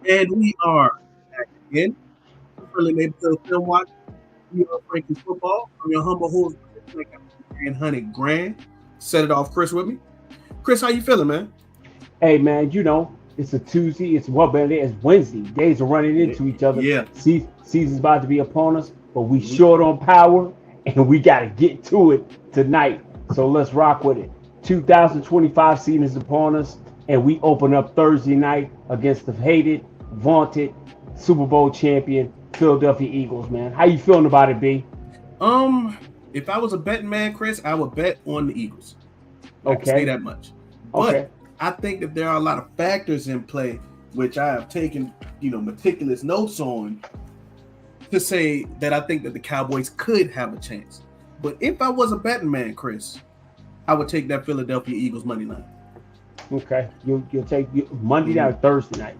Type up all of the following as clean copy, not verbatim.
And we are back again. Friendly neighborhood film watch. We are Frankie Football. I'm your humble host. I got my man Honey Grand. Set it off, Chris, with me. Chris, how you feeling, man? Hey man, it's a Tuesday. It's what better? It's Wednesday. Days are running Yeah. into each other. Yeah. Season's about to be upon us, but we Mhm. short on power, and we got to get to it tonight. So let's rock with it. 2025 season is upon us, and we open up Thursday night against the hated, vaunted Super Bowl champion Philadelphia Eagles. Man, how you feeling about it, B? Um, if I was a betting man, Chris, I would bet on the Eagles. I can say Okay, that much. But okay. I think that there are a lot of factors in play which I have taken, meticulous notes on to say that I think that the Cowboys could have a chance. But if I was a betting man, Chris, I would take that Philadelphia Eagles money line. Okay, you'll take Monday Mm-hmm. night or Thursday night.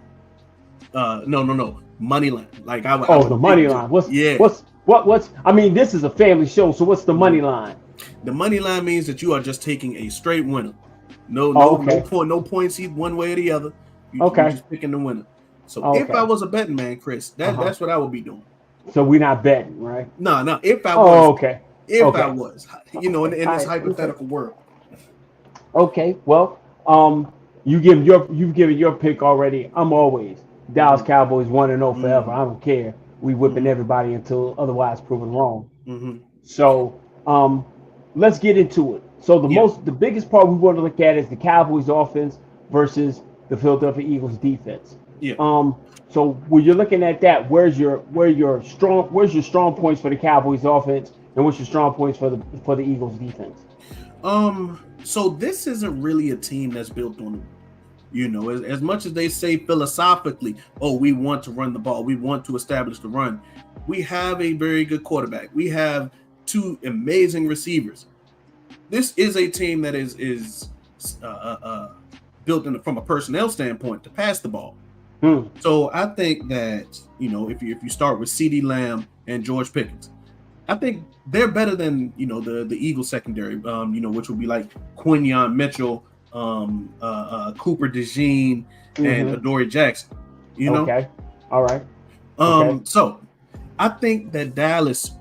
No, money line. Like I Oh, would the take money just line. What's yeah. what's what's? I mean, this is a family show, so what's the Mm-hmm. money line? The money line means that you are just taking a straight winner. No, Oh, no, no okay, point, no points either one way or the other. You okay, just picking the winner. So if I okay. was a betting man, Chris, Uh huh. that's what I would be doing. So we're not betting, right? No, if I was, Oh, okay, if I okay, was, okay. in All this right, okay, hypothetical world. okay. Well, you've given your pick already. I'm always Dallas Mm-hmm, Cowboys 1-0 forever. mm-hmm, I don't care. We whipping mm-hmm, everybody until otherwise proven wrong. mm-hmm. So let's get into it. So Yeah, the biggest part we want to look at is the Cowboys offense versus the Philadelphia Eagles defense. yeah. Um, so when you're looking at that, where's your strong points for the Cowboys offense, and what's your strong points for the Eagles defense? So this isn't really a team that's built on the run. As much as they say philosophically, oh, we want to run the ball, we want to establish the run. We have a very good quarterback. We have two amazing receivers. This is a team that is uh, uh, uh, built from a personnel standpoint to pass the ball. Hmm. So I think that if you start with C.D. Lamb and George Pickens, I think they're better than the Eagles secondary. Which would be like Quinyon Mitchell, Cooper DeJean, and Mm-hmm. Adoree Jackson. You know, Okay. All right. Okay. so I think that Dallas,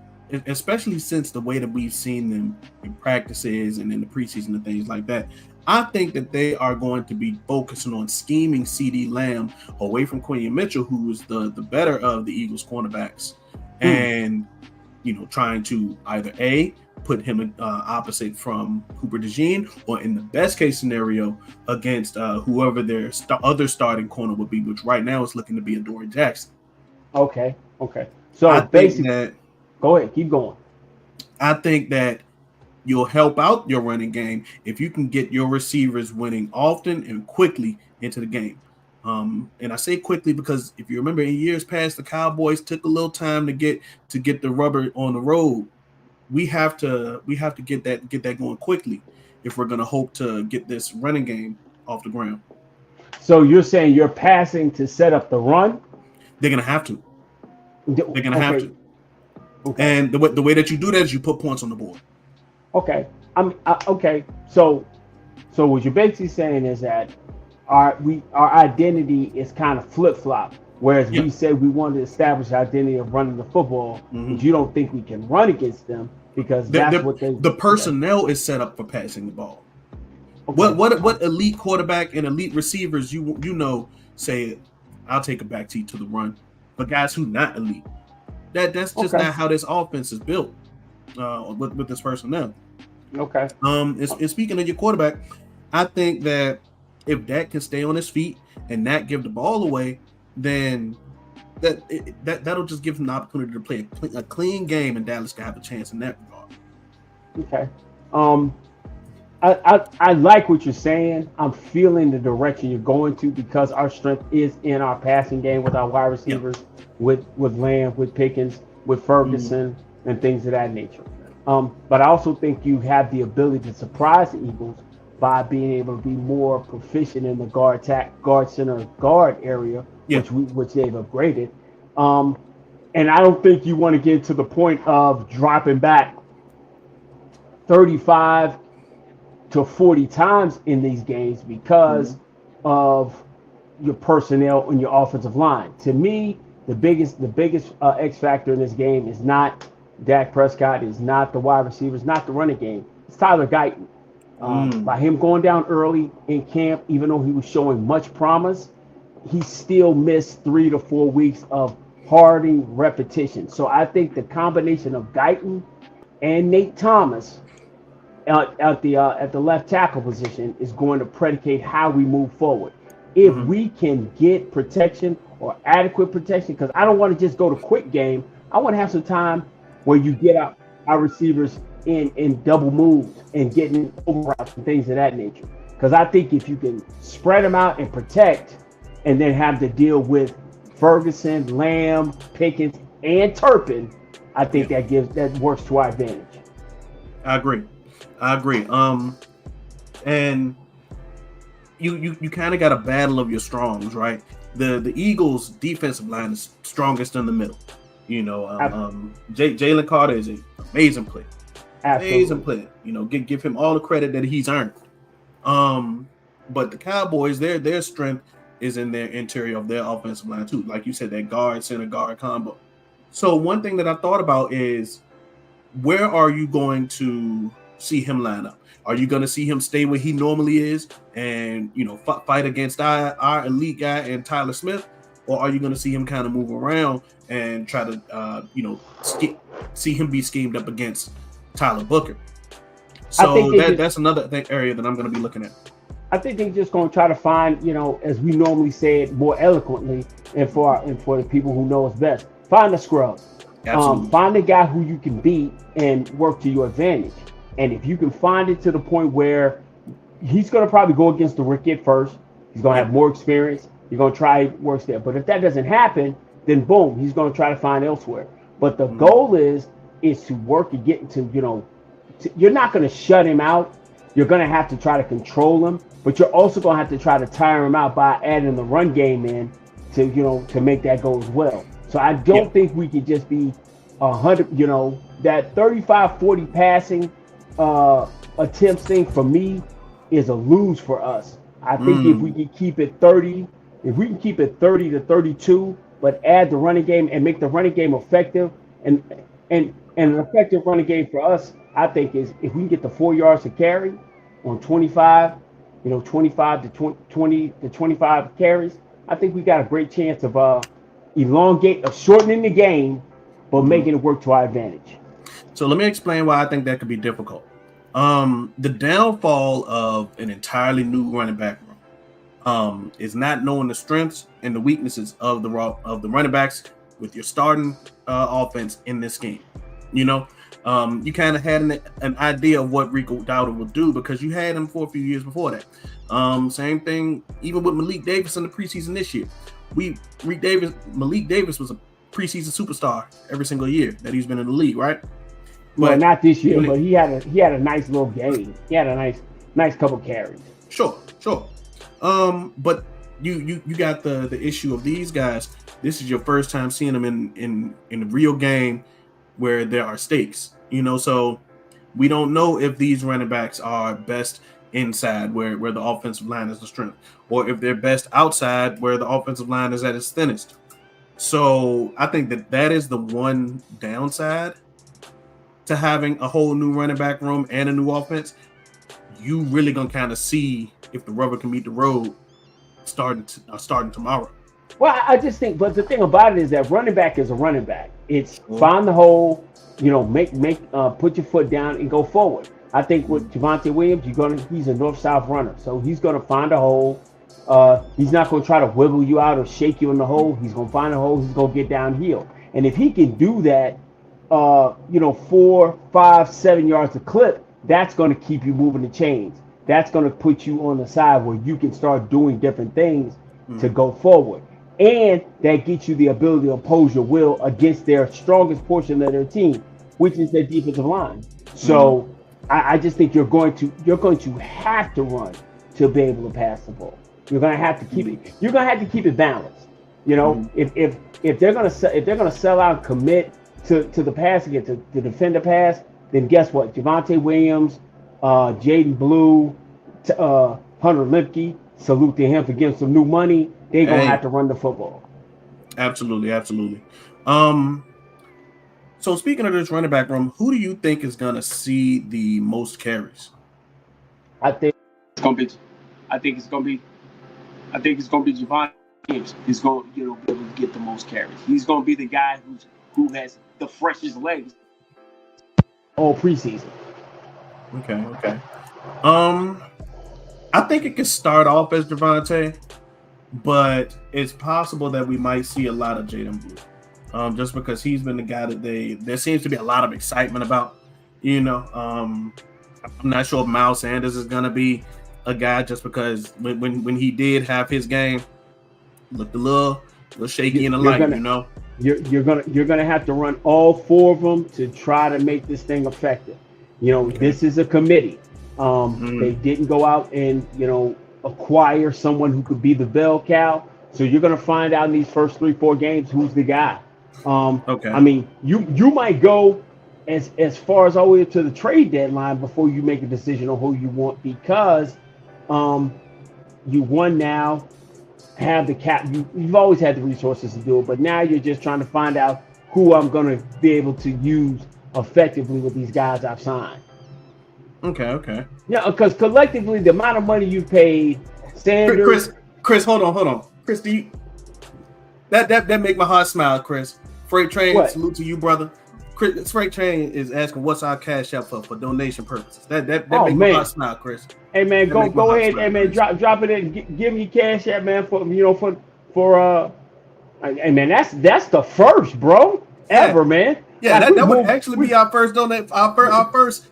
especially since the way that we've seen them in practices and in the preseason and things like that, I think that they are going to be focusing on scheming C.D. Lamb away from Quinyon Mitchell, who is the better of the Eagles cornerbacks, Hmm. and trying to either A, put him opposite from Cooper DeJean, or in the best case scenario, against whoever their other starting corner would be, which right now is looking to be Adoree Jackson. Okay. Okay. So I think basic. that Go ahead. Keep going. I think that you'll help out your running game if you can get your receivers winning often and quickly into the game. And I say quickly because if you remember in years past, the Cowboys took a little time to get the rubber on the road. We have to get that going quickly if we're gonna hope to get this running game off the ground. So you're saying you're passing to set up the run? They're gonna have to. They're gonna have Okay. to. Okay. And the way that you do that is you put points on the board. Okay. Okay. So what you're basically saying is that our identity is kind of flip flop. Whereas Yeah. we say we want to establish the identity of running the football, but Mm-hmm. you don't think we can run against them because The, that's the what they. the Yeah. personnel is set up for passing the ball. What Okay. what what elite quarterback and elite receivers say I'll take a backseat to the run, but guys who not elite, that's just Okay. not how this offense is built with this personnel. Okay. And speaking of your quarterback, I think that if Dak can stay on his feet and not give the ball away, then that'll just give him the opportunity to play a clean game, and Dallas can have a chance in that regard. Okay. Um, I like what you're saying. I'm feeling the direction you're going to because our strength is in our passing game with our wide Yeah. receivers, with Lamb, with Pickens, with Mm-hmm. Ferguson, and things of that nature. But I also think you have the ability to surprise the Eagles by being able to be more proficient in the guard center, guard area, Yeah. which they've upgraded. Um, and I don't think you want to get to the point of dropping back 35 to 40 times in these games Mm-hmm. because of your personnel on your offensive line. To me, the biggest X factor in this game is not Dak Prescott, is not the wide receivers, not the running game. It's Tyler Guyton. By him going down early in camp, even though he was showing much promise, he still missed 3 to 4 weeks of harding repetition. So I think the combination of Guyton and Nate Thomas at the left tackle position is going to predicate how we move forward. If we can get protection or adequate protection, because I don't want to just go to quick game. I want to have some time where you get our receivers in double moves and getting over routes and things of that nature. Because I think if you can spread them out and protect, and then have to deal with Ferguson, Lamb, Pickens, and Turpin, I think that works to our advantage. I agree. And you kind of got a battle of your strongs, right? The Eagles' defensive line is strongest in the middle. Jalen Carter is an amazing player. Amazing player. Give him all the credit that he's earned. But the Cowboys, their strength is in their interior of their offensive line too. Like you said, that center guard combo. So one thing that I thought about is, where are you going to see him line up? Are you going to see him stay where he normally is and fight against our elite guy and Tyler Smith, or are you going to see him kind of move around and try to see him be schemed up against Tyler Booker? So that's another area that I'm going to be looking at. I think they're just going to try to find, as we normally say it more eloquently, and for the people who know us best, find a scrub. Find a guy who you can beat and work to your advantage. And if you can find it to the point where he's going to probably go against the rookie at first, he's going to have more experience. You're going to try works there. But if that doesn't happen, then boom, he's going to try to find elsewhere. But the goal is to work and get into, you're not going to shut him out. You're going to have to try to control him, but you're also going to have to try to tire him out by adding the run game in to make that go as well. So I don't think we could just be 100, that 35-40 passing attempts thing for me is a lose for us. I think if we can keep it 30 to 32, but add the running game and make the running game effective, and an effective running game for us, I think, is if we can get the 4 yards to carry on 25, 25 to 20 to 25 carries, I think we got a great chance of shortening the game, but making it work to our advantage. So let me explain why I think that could be difficult. The downfall of an entirely new running back room is not knowing the strengths and the weaknesses of the running backs with your starting offense in this game. You kind of had an idea of what Rico Dowdle would do because you had him for a few years before that. Same thing, even with Malik Davis in the preseason this year. Malik Davis was a preseason superstar every single year that he's been in the league, right? Well, not this year, but he had a nice little game. He had a nice couple carries. Sure. But you got the issue of these guys. This is your first time seeing them in a real game where there are stakes. So we don't know if these running backs are best inside where the offensive line is the strength, or if they're best outside where the offensive line is at its thinnest. So I think that is the one downside to having a whole new running back room and a new offense. You really gonna kind of see if the rubber can meet the road starting tomorrow. Well, I just think, but the thing about it is that running back is a running back. It's find the hole, put your foot down and go forward. I think with Javonte Williams, he's a north-south runner, so he's gonna find a hole. He's not gonna try to wiggle you out or shake you in the hole. He's gonna find a hole. He's gonna get downhill, and if he can do that, 4, 5, 7 yards a clip, that's gonna keep you moving the chains. That's gonna put you on the side where you can start doing different things to go forward. And that gets you the ability to oppose your will against their strongest portion of their team, which is their defensive line. So I just think you're going to have to run to be able to pass the ball. You're going to have to keep it. You're going to have to keep it balanced. If they're going to sell out and commit to the passing to defend the pass, then guess what? Javonte Williams, Jaden Blue, Hunter Limke, salute to him for getting some new money. they're gonna have Hey, to run the football. absolutely, absolutely. Um, so speaking of this running back room, who do you think is gonna see the most carries? I think It's gonna be. I think it's gonna be. I think it's gonna be Javon James. He's gonna be able to get the most carries. He's gonna be the guy who has the freshest legs. all preseason. Okay, okay. Um, I think it could start off as Javante, but it's possible that we might see a lot of Jaden Blue. Just because he's been the guy that there seems to be a lot of excitement about. You know, I'm not sure if Miles Sanders is gonna be a guy just because when he did have his game, looked a little shaky in the You're light, gonna you know. you're gonna have to run all four of them to try to make this thing effective. Okay. This is a committee. They Mm, didn't go out and acquire someone who could be the bell cow. So you're gonna find out in these first 3-4 games who's the guy. I okay. mean, you might go as far as all the way up to the trade deadline before you make a decision on who you want because um, you won now have the cap. You've always had the resources to do it, but now you're just trying to find out who I'm going to be able to use effectively with these guys I've signed. Okay. Okay. Yeah, because collectively, the amount of money you paid Sanders. Chris, Chris, hold on. Chris, do you that make my heart smile, Chris. Freight Train, What? salute to you, brother. Chris, Freight Train is asking what's our cash out for donation purposes. That Oh make my heart man, smile, Chris. hey man, That go make my go heart ahead, smile, hey man, Chris. drop it in. Give me cash out, man, for hey man, that's the first, bro, Yeah, ever, man. yeah, Like that would actually we be our first donate, our first.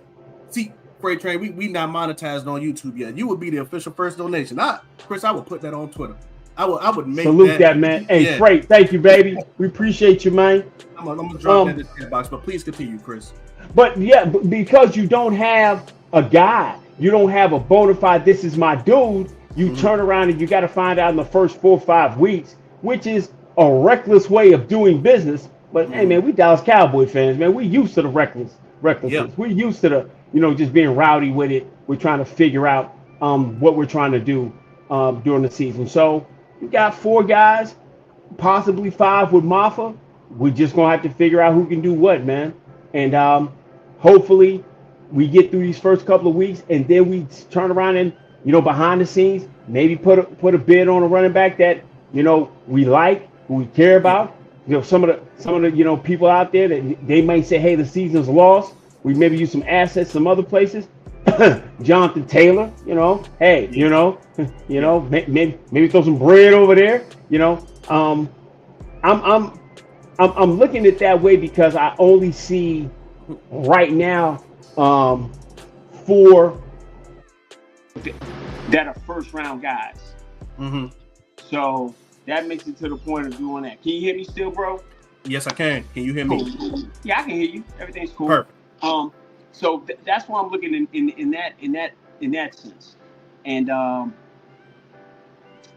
See, Freight Train, we not monetized on YouTube yet. You would be the official first donation. Chris, I would put that on Twitter. I would make salute that. that, man. Hey, Yeah, Freight, thank you, baby. We appreciate you, man. I'm gonna drop that in Um, the chat box. But please continue, Chris. but yeah, because you don't have a guy, you don't have a bona fide. This is my dude. You Mm-hmm. turn around and you got to find out in the first 4 or 5 weeks, which is a reckless way of doing business. But hey, Mm-hmm. man, we Dallas Cowboy fans, man. We used to the Yep. recklessness. We used to the, just being rowdy with it. We're trying to figure out what we're trying to do during the season. So you got 4 guys, possibly 5 with Maffa. We're just gonna have to figure out who can do what, man. And hopefully we get through these first couple of weeks, and then we turn around and behind the scenes maybe put a bid on a running back that we like, who we care Yeah. about. Some of the people out there that they might say, hey, the season's lost. We maybe use some assets some other places. Jonathan Taylor, hey, Yeah. Yeah. maybe throw some bread over there. Um, I'm I'm I'm looking at it that way because I only see right now um, 4. That are first round guys. Mm-hmm. So that makes it to the point of doing that. Can you hear me still, bro? Yes, I can. Can you hear me? Cool. Yeah, I can hear you. Everything's cool. Perfect. So that's why I'm looking in that sense, and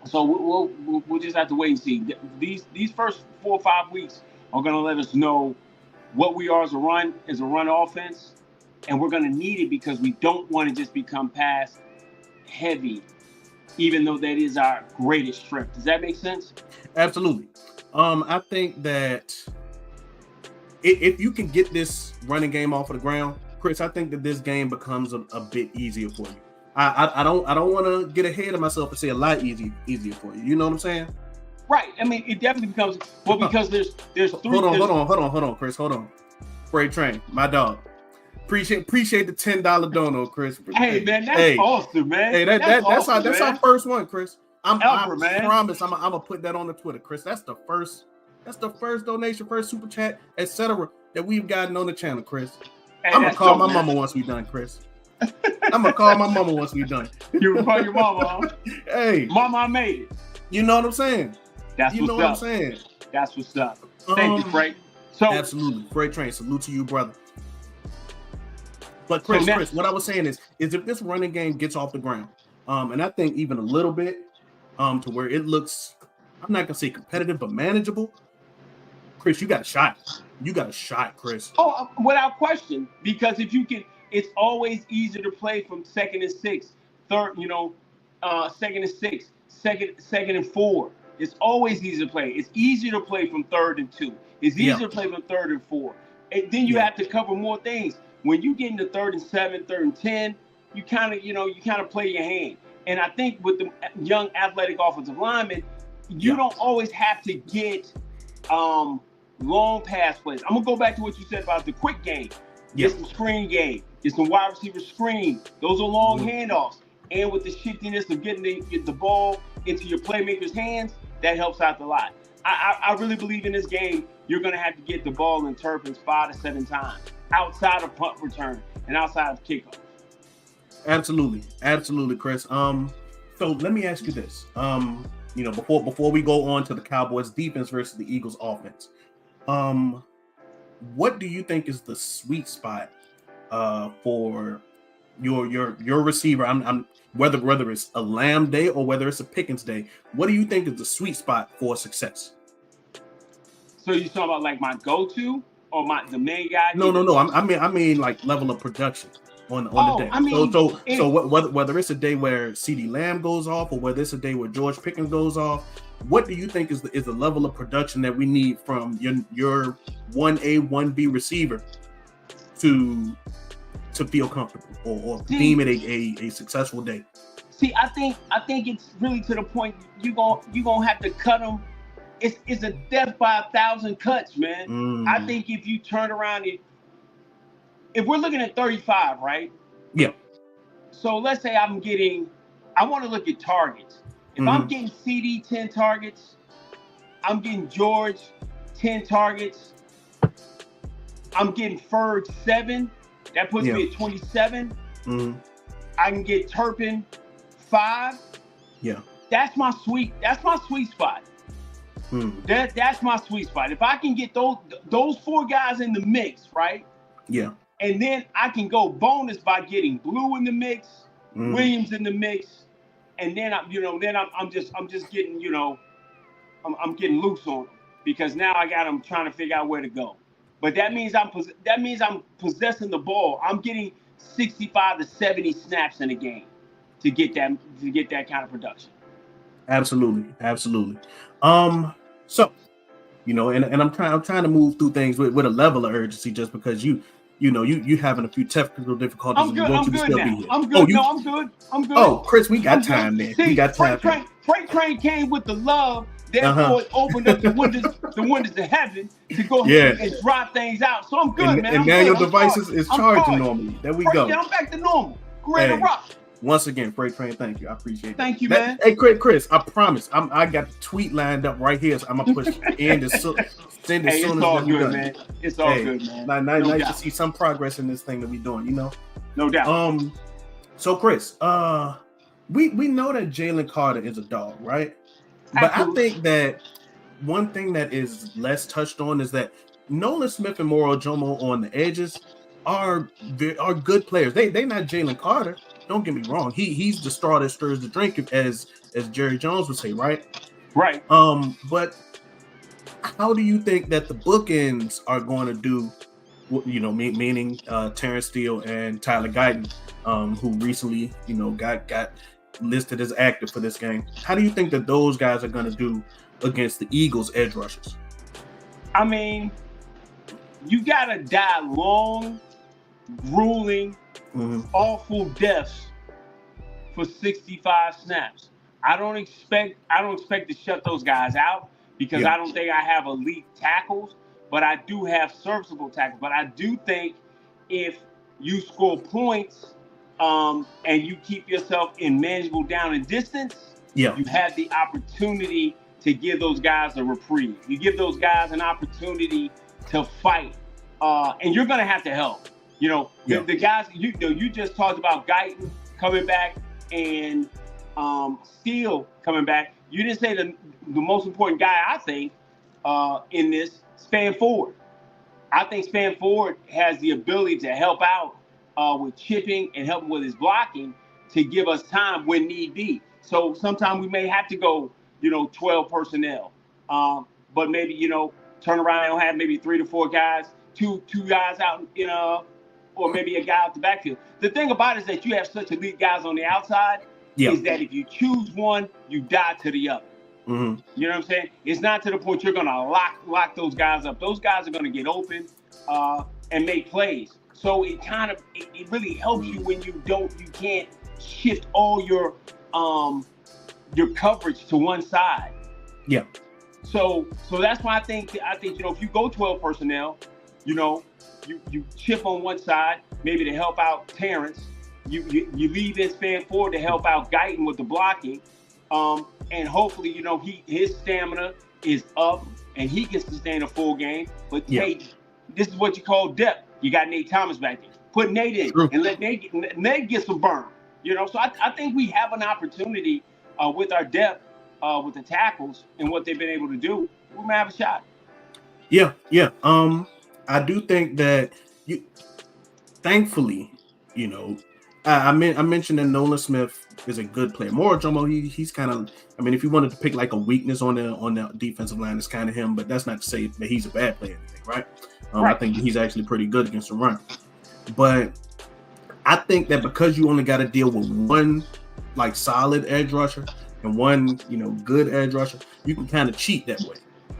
so we'll just have to wait and see. These first 4 or 5 weeks are going to let us know what we are as a run offense, and we're going to need it because we don't want to just become pass heavy, even though that is our greatest strength. Does that make sense? Absolutely. I think that if you can get this running game off of the ground, Chris, I think that this game becomes a bit easier for you. I don't want to get ahead of myself and say a lot easier for you. You know what I'm saying? Right. I mean, it definitely becomes because there's three. Hold on, Chris. Hold on. Freight Train, my dog. Appreciate the $10 dono, Chris. Hey man, that's awesome, man. Hey, that's awesome, that's man. our first one, Chris. I man. promise I'm gonna put that on the Twitter, Chris. That's the first donation, first super chat, etc. that we've gotten on the channel, Chris. Hey, I'm gonna call my man. mama once we done, Chris. I'm gonna call my mama once we done. You call your mama, huh? Hey, Mama, I made it. you know what I'm saying? That's You know what I'm saying? That's what's up. Thank you, Frank. So Absolutely, Freight Train. Salute to you, brother. But Chris, what I was saying is if this running game gets off the ground, and I think even a little bit, to where it looks, I'm not gonna say competitive, but manageable. Chris, you got a shot. You got a shot, Chris. Oh, without question, because if you can, it's always easier to play from 2nd and 6, third, 2nd and 6, second and 4. It's always easy to play. It's easier to play from 3rd and 2. It's Yeah. easier to play from 3rd and 4. And then you Yeah. have to cover more things. When you get into 3rd and 7, 3rd and 10, you kind of play your hand. And I think with the young athletic offensive linemen, you don't always have to get long pass plays. I'm gonna go back to what you said about the quick game. Get some screen game. Get some wide receiver screen. Those are long handoffs. And with the shiftiness of getting the ball into your playmakers' hands, that helps out a lot. I really believe in this game, you're going to have to get the ball in Turpin's 5 to 7 times outside of punt return and outside of kickoff. Absolutely, Chris. So let me ask you this. Before we go on to the Cowboys defense versus the Eagles offense, what do you think is the sweet spot for your receiver? I'm whether it's a Lamb day or whether it's a Pickens day. What do you think is the sweet spot for success? So you talking about like my go-to or the main guy? No. I mean like level of production on the day. I mean, so whether it's a day where CeeDee Lamb goes off or whether it's a day where George Pickens goes off, what do you think is the level of production that we need from your 1A 1B receiver to feel comfortable or deem it a successful day? See, I think it's really to the point you gonna have to cut them. It's a death by 1,000 cuts, man. I think if you turn around, if we're looking at 35, right? Yeah. So let's say I want to look at targets. If I'm getting CD 10 targets, I'm getting George 10 targets, I'm getting Ferg 7. That puts me at 27. I can get Turpin 5. Yeah. That's my sweet spot. That's my sweet spot. If I can get those 4 guys in the mix, right? Yeah. And then I can go bonus by getting Blue in the mix, Williams in the mix, and then I'm just getting I'm getting loose on them because now I got them trying to figure out where to go. But that means I'm possessing the ball. I'm getting 65 to 70 snaps in a game to get that kind of production. Absolutely. So, and I'm trying to move through things with a level of urgency just because you having a few technical difficulties. I'm good. I'm good now. I'm good. I'm good. Oh, Chris, we got time, man. We got time. Freight train came with the love. Therefore, it opened up the windows to heaven to go ahead and drop things out. So I'm good, man. And now your device is charging normally. There we go. I'm back to normal. I'm ready to rock. Once again, Freight Train, thank you. I appreciate it. Thank you, man. Hey, Chris, I promise. I got the tweet lined up right here, so I'm gonna push end as soon as it's all good, man. It's all good, man. Nice to see some progress in this thing that we're doing. No doubt. So Chris, we know that Jalen Carter is a dog, right? But absolutely. I think that one thing that is less touched on is that Nolan Smith and Moro Jomo on the edges are good players. They're not Jalen Carter. Don't get me wrong. He's the straw that stirs the drink, as Jerry Jones would say, right? Right. But how do you think that the bookends are going to do? Meaning Terrence Steele and Tyler Guyton, who recently got listed as active for this game. How do you think that those guys are going to do against the Eagles' edge rushers? I mean, you got to die long, grueling, awful deaths for 65 snaps. I don't expect to shut those guys out because I don't think I have elite tackles, but I do have serviceable tackles. But I do think if you score points and you keep yourself in manageable down and distance, you have the opportunity to give those guys a reprieve. You give those guys an opportunity to fight, and you're going to have to help. The guys, you just talked about Guyton coming back and Steele coming back. You didn't say the most important guy, I think, in this, Span Ford. I think Span Ford has the ability to help out with chipping and helping with his blocking to give us time when need be. So sometimes we may have to go, 12 personnel, but maybe, turn around and have maybe 3 to 4 guys, two guys out, or maybe a guy out the backfield. The thing about it is that you have such elite guys on the outside is that if you choose one, you die to the other. Mm-hmm. You know what I'm saying? It's not to the point you're gonna lock those guys up. Those guys are gonna get open and make plays. So it really helps you when you can't shift all your coverage to one side. Yeah. So that's why I think if you go 12 personnel, you know, you chip on one side maybe to help out Terrence. You leave his fan forward to help out Guyton with the blocking, and hopefully his stamina is up and he can sustain a full game. But Yeah. hey, this is what you call depth. You got Nate Thomas back there. Put Nate in True. and let Nate get some burn. So I think we have an opportunity with our depth, with the tackles and what they've been able to do. We might have a shot. Yeah. Yeah. I do think that thankfully, you know, I mentioned that Nolan Smith is a good player. More Jomo, he's kind of. I mean, if you wanted to pick like a weakness on the defensive line, it's kind of him. But that's not to say that he's a bad player, or anything, right? Right. I think he's actually pretty good against the run. But I think that because you only got to deal with one like solid edge rusher and one good edge rusher, you can kind of cheat that way.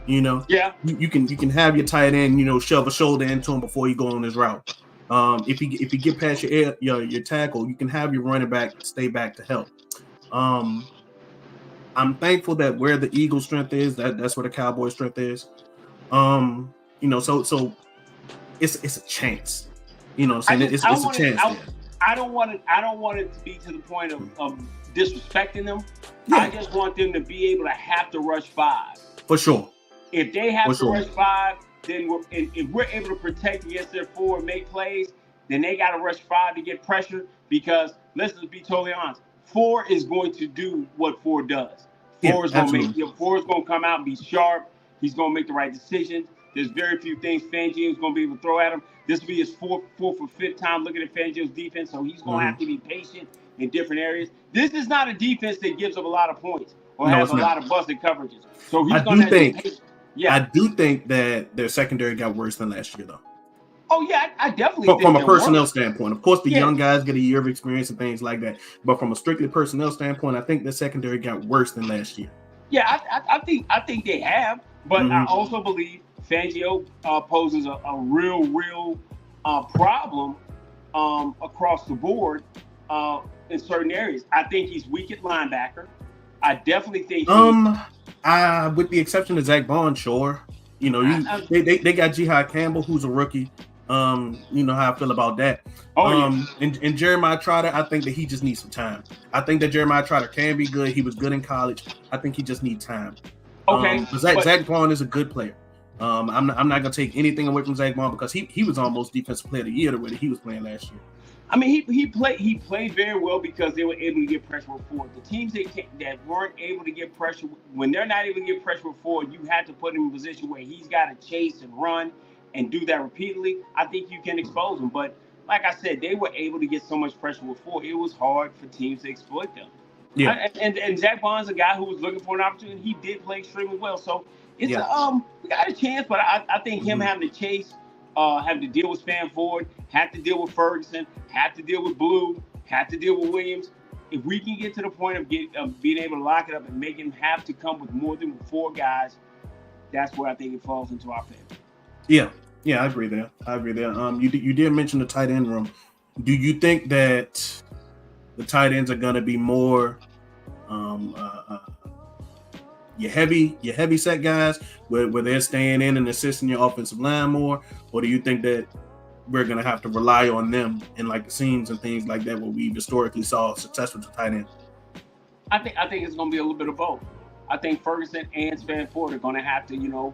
Yeah. You can have your tight end shove a shoulder into him before you go on his route. If you get past your tackle, you can have your running back stay back to help. I'm thankful that where the Eagles' strength is, that's where the Cowboys' strength is. So it's a chance. I'm saying it's a chance. I don't want it to be to the point of disrespecting them. Yeah. I just want them to be able to have to rush 5. For sure. If they have to rush 5, then if we're able to protect against their 4 and make plays, then they got to rush 5 to get pressure. Because let's just be totally honest, 4 is going to do what 4 does. 4 is going to come out and be sharp. He's going to make the right decisions. There's very few things Fangio is going to be able to throw at him. This will be his fourth or fifth time looking at Fangio's defense, so he's going to have to be patient in different areas. This is not a defense that gives up a lot of points or has a lot of busted coverages. So he's going to have to be patient. Yeah. I do think that their secondary got worse than last year, though. Oh, yeah, I definitely think from a personnel standpoint. Of course, the young guys get a year of experience and things like that. But from a strictly personnel standpoint, I think the secondary got worse than last year. Yeah, I think they have. But I also believe Fangio poses a real problem across the board in certain areas. I think he's weak at linebacker. I definitely think with the exception of Zach Bond, sure. They got Jihad Campbell, who's a rookie. You know how I feel about that. And Jeremiah Trotter, I think that he just needs some time. I think that Jeremiah Trotter can be good. He was good in college. I think he just needs time. Okay. Zach Bond is a good player. I'm not gonna take anything away from Zach Bond because he was almost defensive player of the year the way that he was playing last year. I mean, he played very well because they were able to get pressure with 4. The teams that weren't able to get pressure, when they're not able to get pressure with 4, you had to put him in a position where he's got to chase and run and do that repeatedly. I think you can expose him. But like I said, they were able to get so much pressure with 4. It was hard for teams to exploit them. Yeah. And Zach Bond's a guy who was looking for an opportunity. He did play extremely well. So it's we got a chance, but I think him having to chase, having to deal with Spanford, have to deal with Ferguson, have to deal with Blue, have to deal with Williams. If we can get to the point of being able to lock it up and make him have to come with more than 4 guys, that's where I think it falls into our favor. Yeah, I agree there. You did mention the tight end room. Do you think that the tight ends are going to be more your heavy set guys where they're staying in and assisting your offensive line more, or do you think that we're going to have to rely on them in like the seams and things like that where we historically saw success with the tight end? I think it's going to be a little bit of both. I think Ferguson and Spanford are going to have to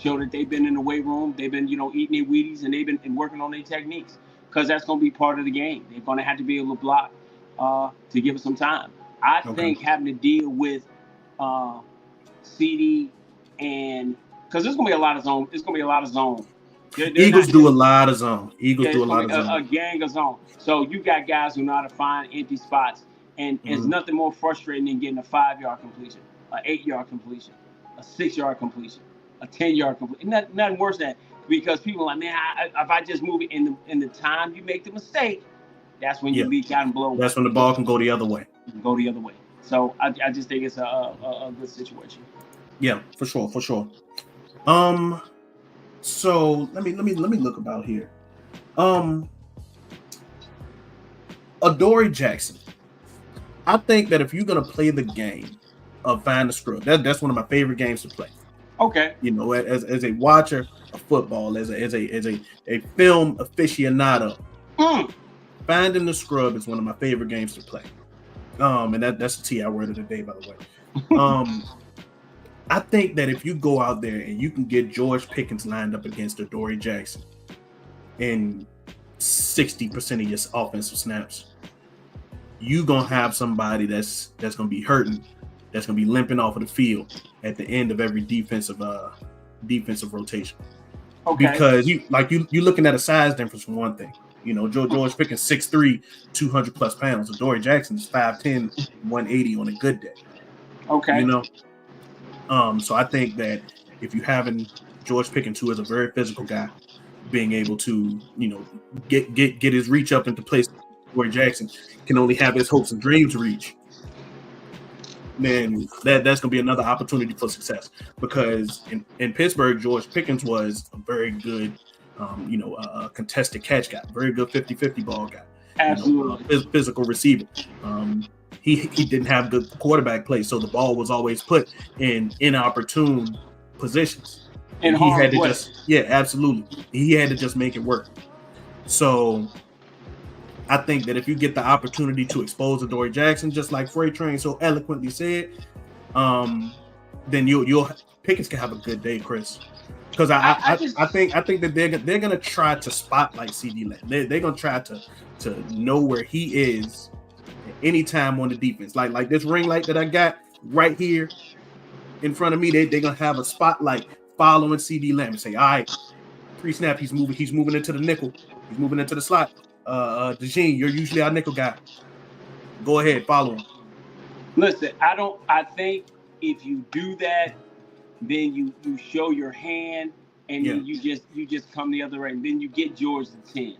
show that they've been in the weight room, they've been eating their Wheaties, and they've been working on their techniques, because that's going to be part of the game. They're going to have to be able to block to give us some time. I think having to deal with CD and because there's going to be a lot of zone. It's going to be a lot of zone. Eagles do a lot of zone. Do a lot of zone. A gang of zone. So you got guys who know how to find empty spots, and it's nothing more frustrating than getting a 5-yard completion, an 8-yard completion, a 6-yard completion, a 10-yard completion. Nothing worse than that, because people are like, man, if I just move it in the time you make the mistake, that's when you leak out and blow. That's when the ball can go the other way. Go the other way. So I just think it's a good situation. Yeah, for sure, for sure. So let me look about here. Adoree Jackson. I think that if you're gonna play the game of Find the Scrub, that's one of my favorite games to play. Okay. You know, as a watcher of football, as a film aficionado, Finding the Scrub is one of my favorite games to play. And that's the TI word of the day, by the way. I think that if you go out there and you can get George Pickens lined up against Adoree Jackson in 60% of your offensive snaps, you gonna have somebody that's gonna be hurting, that's gonna be limping off of the field at the end of every defensive rotation. Okay. Because you're looking at a size difference from one thing. You know, George Pickens 6'3", 200 plus pounds. Adoree Jackson is 5'10", 180 on a good day. Okay. You know, so I think that if you having George Pickens, who is a very physical guy, being able to, you know, get his reach up into place, where Jackson can only have his hopes and dreams reach, then that's going to be another opportunity for success. Because in Pittsburgh, George Pickens was a very good, contested catch guy, very good 50-50 ball guy. Absolutely. Physical receiver. He didn't have good quarterback play, so the ball was always put in inopportune positions. And he had to way. absolutely. He had to just make it work. So I think that if you get the opportunity to expose Adoree Jackson, just like Freight Train so eloquently said, then you'll Pickens can have a good day, Chris. Because I think that they're gonna try to spotlight CD Lamb. They're gonna try to know where he is at any time on the defense. Like this ring light that I got right here in front of me, they're gonna have a spotlight following CD Lamb and say, all right, pre-snap, he's moving into the nickel, he's moving into the slot. DeJean, you're usually our nickel guy. Go ahead, follow him. Listen, I think if you do that, then you show your hand, and then you just come the other way, and then you get George to 10.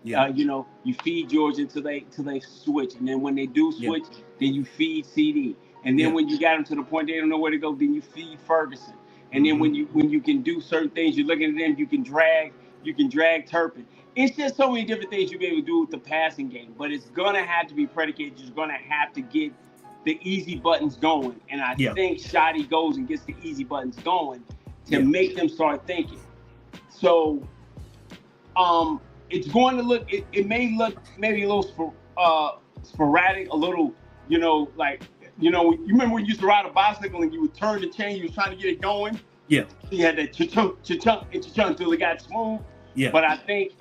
Yeah. You feed George until they switch, and then when they do switch, then you feed CD, and then when you got them to the point they don't know where to go, then you feed Ferguson, and then when you can do certain things, you're looking at them, you can drag Turpin. It's just so many different things you'll be able to do with the passing game, but it's gonna have to be predicated. You're gonna have to get the easy buttons going, and I think Shotty goes and gets the easy buttons going to make them start thinking. So, it's going to look. It may look maybe a little sporadic, a little, you remember when you used to ride a bicycle and you would turn the chain, you were trying to get it going. Yeah. You had that cha-chunk until it got smooth. Yeah. But I think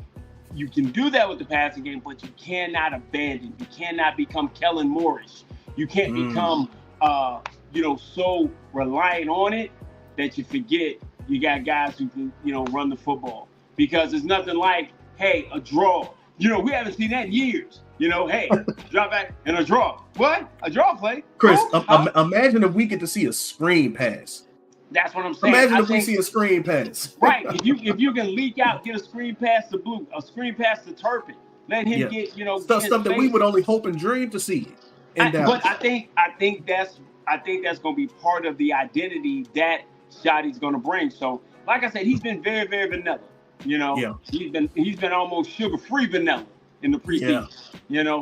you can do that with the passing game, but you cannot abandon. You cannot become Kellen Moorish. You can't become, so reliant on it that you forget you got guys who can, run the football. Because it's nothing like, hey, a draw. We haven't seen that in years. Hey, drop back and a draw. What? A draw play? Chris, imagine if we get to see a screen pass. That's what I'm saying. Imagine if we see a screen pass. Right. If you can leak out, get a screen pass to Blue, a screen pass to Turpin, let him get, stuff that we would only hope and dream to see. But I think that's going to be part of the identity that Shotty's going to bring. So, like I said, he's been very, very vanilla. He's been almost sugar-free vanilla in the preseason.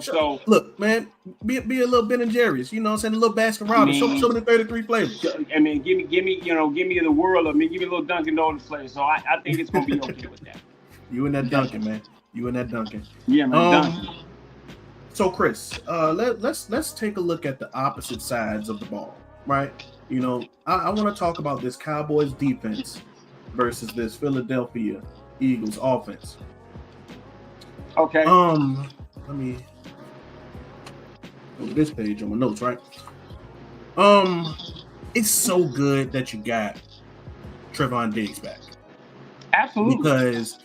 So look, man, be a little Ben and Jerry's. You know what I'm saying? A little Baskin Robbins. Show me the 33 flavors. I mean, give me the world. Give me a little Dunkin' Donuts flavor. So I think it's going to be okay with that. You and that Dunkin', man. You and that Dunkin'. Yeah, man. Dunkin'. So, Chris, let's take a look at the opposite sides of the ball, right? I want to talk about this Cowboys defense versus this Philadelphia Eagles offense. Okay. Let me go to this page on my notes, right? It's so good that you got Trevon Diggs back. Absolutely. Because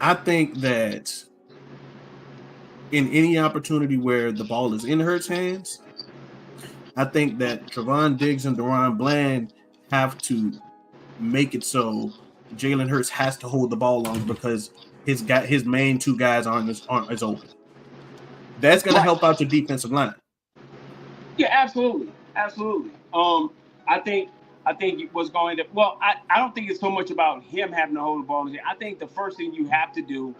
I think that in any opportunity where the ball is in Hurts' hands, I think that Trevon Diggs and Deron Bland have to make it so Jalen Hurts has to hold the ball long because his main two guys aren't as open. That's going to help out your defensive line. Yeah, absolutely. I think what's going to I don't think it's so much about him having to hold the ball. I think the first thing you have to do,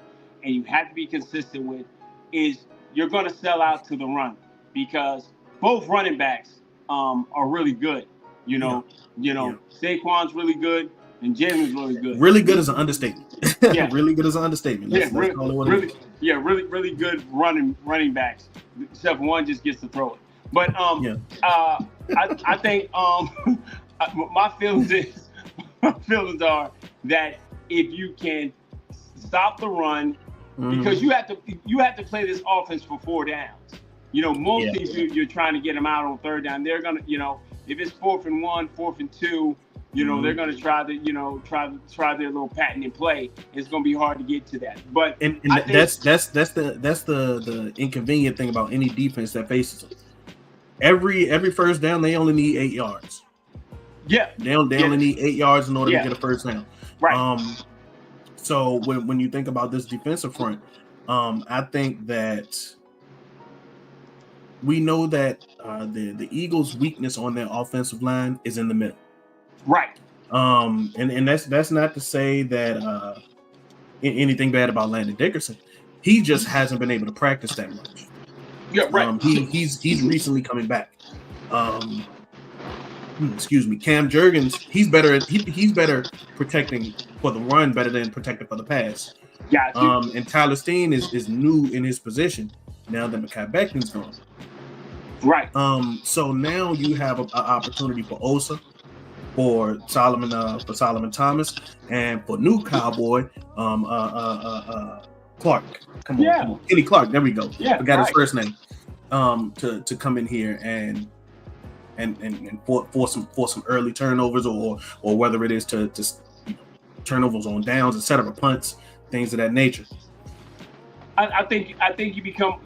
and you have to be consistent with, is you're going to sell out to the run because both running backs are really good. You Yeah, know, you yeah. know Saquon's really good and Jalen's really good. Really good is an understatement. Yeah, Really good is an understatement. yeah, Let's call it what it really, is. yeah, really good running backs. Except for one just gets to throw it. But Yeah. I think my feelings is my feelings are that if you can stop the run, because Mhm. you have to play this offense for 4 downs. Most Yeah. teams you're trying to get them out on third down. They're gonna, if it's 4th and 1, 4th and 2, they're Mhm. gonna try to, try their little patent and play. It's gonna be hard to get to that. But And I think, that's the inconvenient thing about any defense that faces them. Every first down, they only need 8 yards. yeah, They yeah, only need 8 yards in order to yeah, get a first down. right, So when you think about this defensive front, I think that we know that the Eagles' weakness on their offensive line is in the middle. right. And that's not to say that anything bad about Landon Dickerson. He just hasn't been able to practice that much. Yeah, right. He's recently coming back. Um, excuse me, Cam Jurgens. He's better protecting for the run better than protecting for the pass. Got you. And Tyler Steen is new in his position now that Mekhi Becton's gone. Right. So now you have an opportunity for Osa, for Solomon Thomas, and for new Cowboy, Clark. Come on, Kenny Clark. There we go. Yeah, Forgot his right. first name. To come in here and for some early turnovers, or whether it is to turnovers on downs, etc., punts, things of that nature. I think you become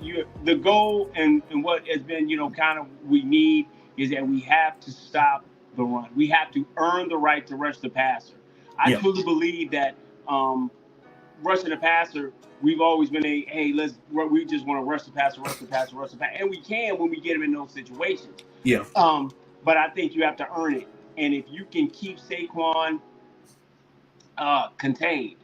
the goal, and what has been kind of we need is that we have to stop the run. We have to earn the right to rush the passer. I Yeah. truly believe that rushing the passer, we've always been we just want to rush the passer, and we can when we get him in those situations. Yeah. But I think you have to earn it, and if you can keep Saquon contained.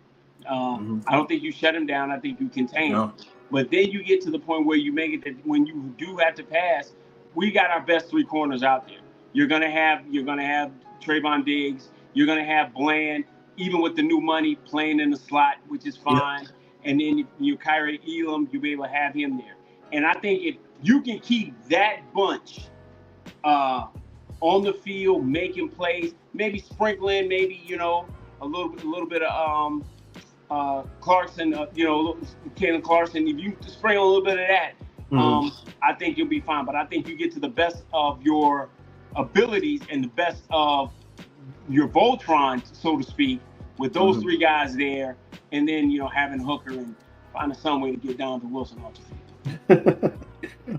I don't think you shut him down. I think you contain him. But then you get to the point where you make it that when you do have to pass, we got our best 3 corners out there. You're gonna have Trayvon Diggs. You're gonna have Bland, even with the new money, playing in the slot, which is fine. Yeah. And then you Kyrie Elam, you'll be able to have him there. And I think if you can keep that bunch on the field, making plays, maybe sprinkling, maybe a little bit of Clarkson, Kalen Clarkson. If you sprinkle a little bit of that, I think you'll be fine. But I think you get to the best of your abilities and the best of your Voltron, so to speak, with those 3 guys there, and then having Hooker and finding some way to get down to Wilson off the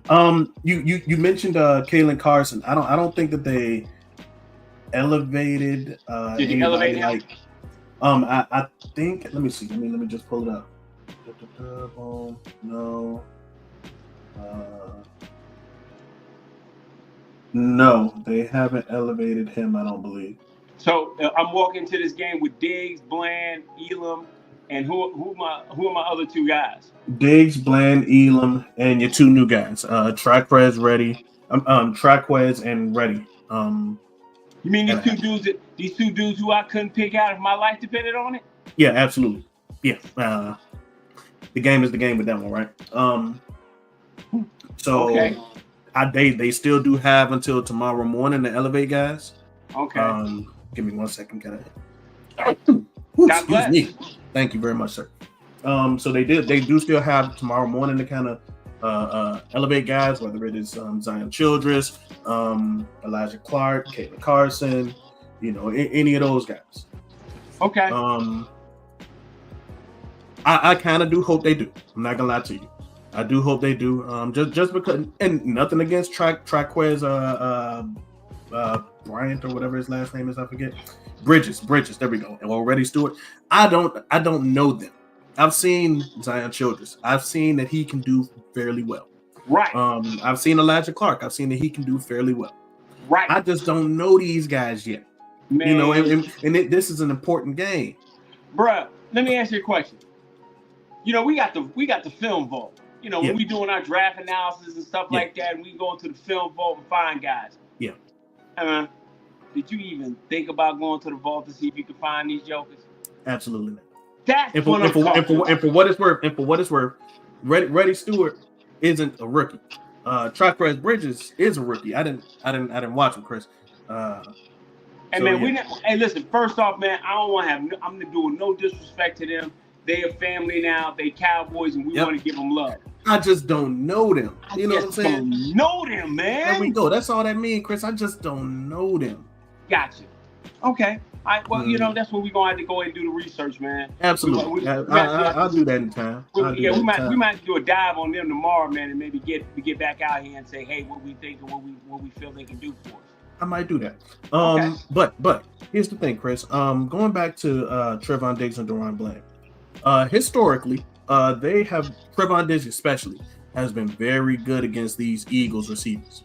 field. You mentioned Kalen Carson. I don't think that they elevated. Did you elevate him? I think. Let me see. Let me just pull it up. No. No, they haven't elevated him. I don't believe. So I'm walking to this game with Diggs, Bland, Elam, and who are my other 2 guys? Diggs, Bland, Elam, and your 2 new guys, Traquez, Ready. Traquez and Ready. You mean these two dudes who I couldn't pick out if my life depended on it? Yeah, absolutely. Yeah. The game is the game with that one, right? So okay. They still do have until tomorrow morning to elevate guys. Okay. Give me 1 second. God bless. Me. Thank you very much, sir. So they do still have tomorrow morning to kind of elevate guys, whether it is Zion Childress, Elijah Clark, Caitlin Carson, any of those guys. Okay. I kind of do hope they do. I'm not gonna lie to you. I do hope they do. Just because, and nothing against Traquez, Bryant or whatever his last name is, I forget. Bridges. There we go. Already Stewart. I don't know them. I've seen Zion Childress. I've seen that he can do fairly well. Right. I've seen Elijah Clark. I've seen that he can do fairly well. Right. I just don't know these guys yet. Man. You know, this is an important game. Bruh, let me ask you a question. You know, we got the film vault. You know, when we doing our draft analysis and stuff like that, and we go into the film vault and find guys. Yeah. Did you even think about going to the vault to see if you could find these jokers? Absolutely not. That's and for what it's worth, Reddy Stewart isn't a rookie. Traquez Bridges is a rookie. I didn't watch him, Chris. Hey, listen. First off, man, I don't want to have. I'm gonna do no disrespect to them. They a family now. They Cowboys, and we want to give them love. I just don't know them. You know what I'm saying? Don't know them, man. There we go. That's all that means, Chris. I just don't know them. Gotcha. Okay. Well, you know, that's what we're gonna have to go ahead and do the research, man. Absolutely. I'll do that in time. We might do a dive on them tomorrow, man, and maybe get back out here and say, hey, what we think and what we feel they can do for us. I might do that. But here's the thing, Chris. Going back to Trevon Diggs and DaRon Bland. Historically, Trevon Diggs especially has been very good against these Eagles receivers.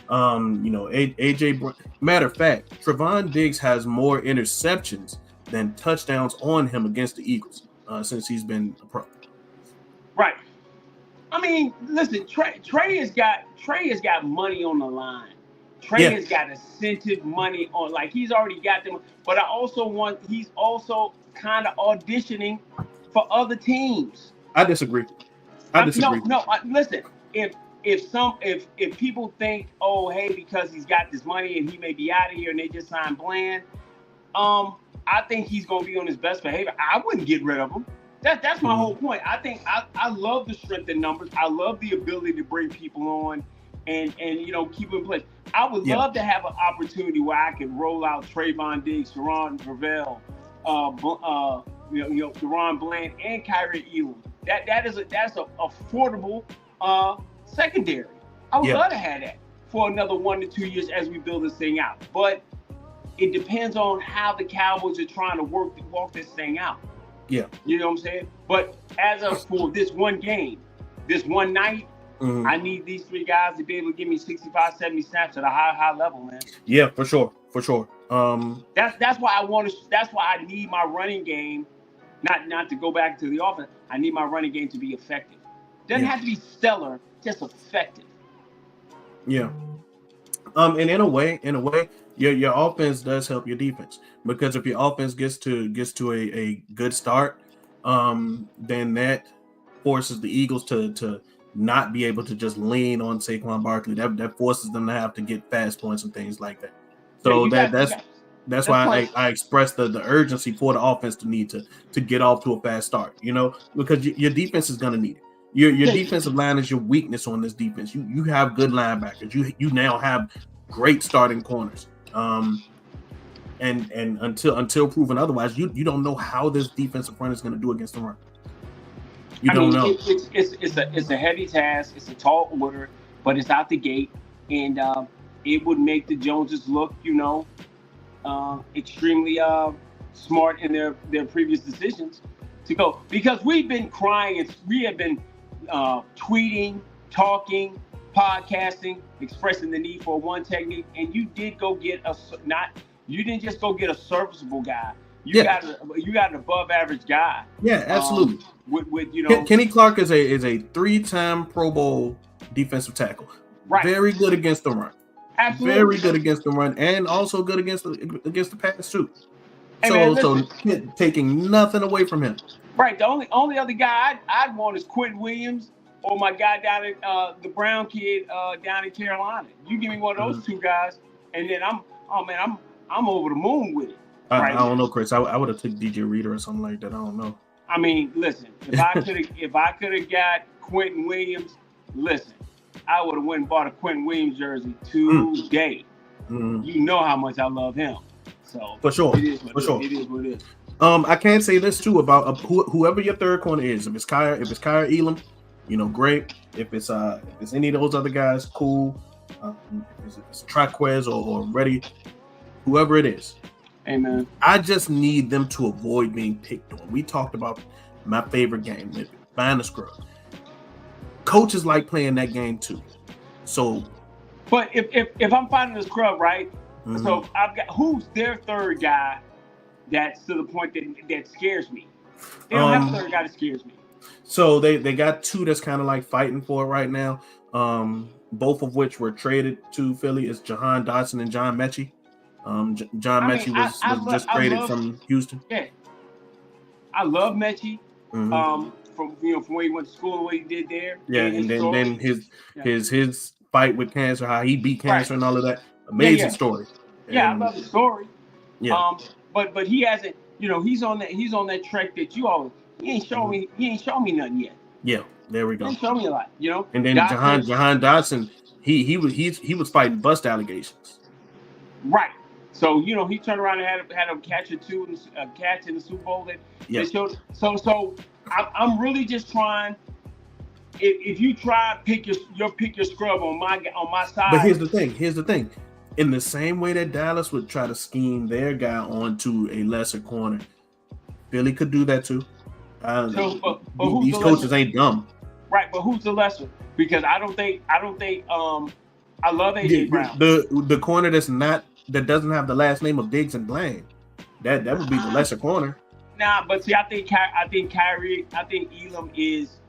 AJ. Matter of fact, Trevon Diggs has more interceptions than touchdowns on him against the Eagles since he's been a pro. Right. I mean, listen, Trey has got money on the line. Trey has got incentive money on, like he's already got them. But he's also kind of auditioning for other teams. I disagree. Listen, if people think, oh, hey, because he's got this money and he may be out of here and they just signed Bland, I think he's gonna be on his best behavior. I wouldn't get rid of him. That's my whole point. I think I love the strength in numbers. I love the ability to bring people on and keep them in place. I would love to have an opportunity where I could roll out Trayvon Diggs, Sharon Gravel, DaRon Bland, and Kyrie Elam. That's a affordable secondary. I would love to have that for another 1 to 2 years as we build this thing out. But it depends on how the Cowboys are trying to walk this thing out. Yeah. You know what I'm saying? But as of for this one game, this one night, I need these three guys to be able to give me 65, 70 snaps at a high level, man. Yeah, for sure. That's why I need my running game, not to go back to the offense. I need my running game to be effective. Doesn't have to be stellar, just effective. Yeah. And in a way, your offense does help your defense, because if your offense gets to a good start, then that forces the Eagles to not be able to just lean on Saquon Barkley. That forces them to have to get fast points and things like that. So that's why I expressed the urgency for the offense to need to get off to a fast start. Because your defense is going to need it. Your defensive line is your weakness on this defense. You have good linebackers. You now have great starting corners. And until proven otherwise, you don't know how this defensive front is going to do against the run. You don't know. It's a heavy task. It's a tall order, but it's out the gate, and it would make the Joneses look, extremely smart in their previous decisions to go, because we've been crying and we have been tweeting, talking, podcasting, expressing the need for one technique, and you did go get you didn't just go get a serviceable guy. You got an above average guy. Yeah, absolutely. With Kenny Clark is a 3-time Pro Bowl defensive tackle. Right. Very good against the run. Absolutely. Very good against the run, and also good against the pass too. Hey, so taking nothing away from him. Right. The only other guy I'd want is Quentin Williams, or my guy down at the Brown kid down in Carolina. You give me one of those two guys, and then I'm over the moon with it. I don't know, Chris. I would have took DJ Reader or something like that. I don't know. I mean, listen, if I could have got Quentin Williams, listen, I would have went and bought a Quentin Williams jersey today. You know how much I love him. So for sure. It is what it is. I can say this too about whoever your third corner is. If it's Kyrie Elam, great. If it's any of those other guys, cool. If it's Traquez or Reddy, whoever it is. Amen. I just need them to avoid being picked on. We talked about my favorite game, find the scrub. coaches like playing that game too. So, but if I'm finding a scrub, right? Mhm. So I've got who's their third guy that's to the point that scares me. They don't have a third guy that scares me. So they got two that's kind of like fighting for it right now. Both of which were traded to Philly is Jahan Dotson and John Mechie. John Mechie was just traded from Houston. Yeah, I love Mechie. Mhm. From when he went to school and what he did there. Yeah, and then his fight with cancer, how he beat cancer and all of that. Amazing story. Yeah, I love the story. Yeah. But he hasn't. He's on that trek that you always. He ain't shown me nothing yet. Yeah, there we go. He ain't shown me a lot. And then Jahan Dotson, he was fighting bust allegations. Right. So he turned around and had a catch or two, catch in the Super Bowl that showed. So I'm really just trying. If you try pick your scrub on my side. But here's the thing. In the same way that Dallas would try to scheme their guy onto a lesser corner, Philly could do that too. These coaches ain't dumb. Right, but who's the lesser? Because I don't think I love AJ Brown. The corner that doesn't have the last name of Diggs and Bland. That would be the lesser corner. Nah, but see, I think Elam is,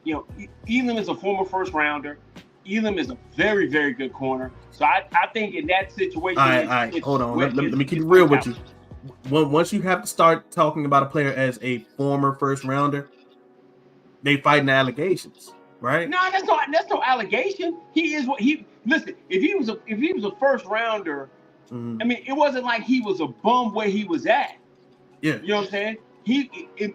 Elam is a former first rounder. Elam is a very, very good corner. So I think in that situation, all right, hold on. Let me keep it real with you. Once you have to start talking about a player as a former first rounder, they fighting allegations, right? No, that's no allegation. He is what he. Listen, if he was a first rounder, I mean, it wasn't like he was a bum where he was at. Yeah, you know what I'm saying.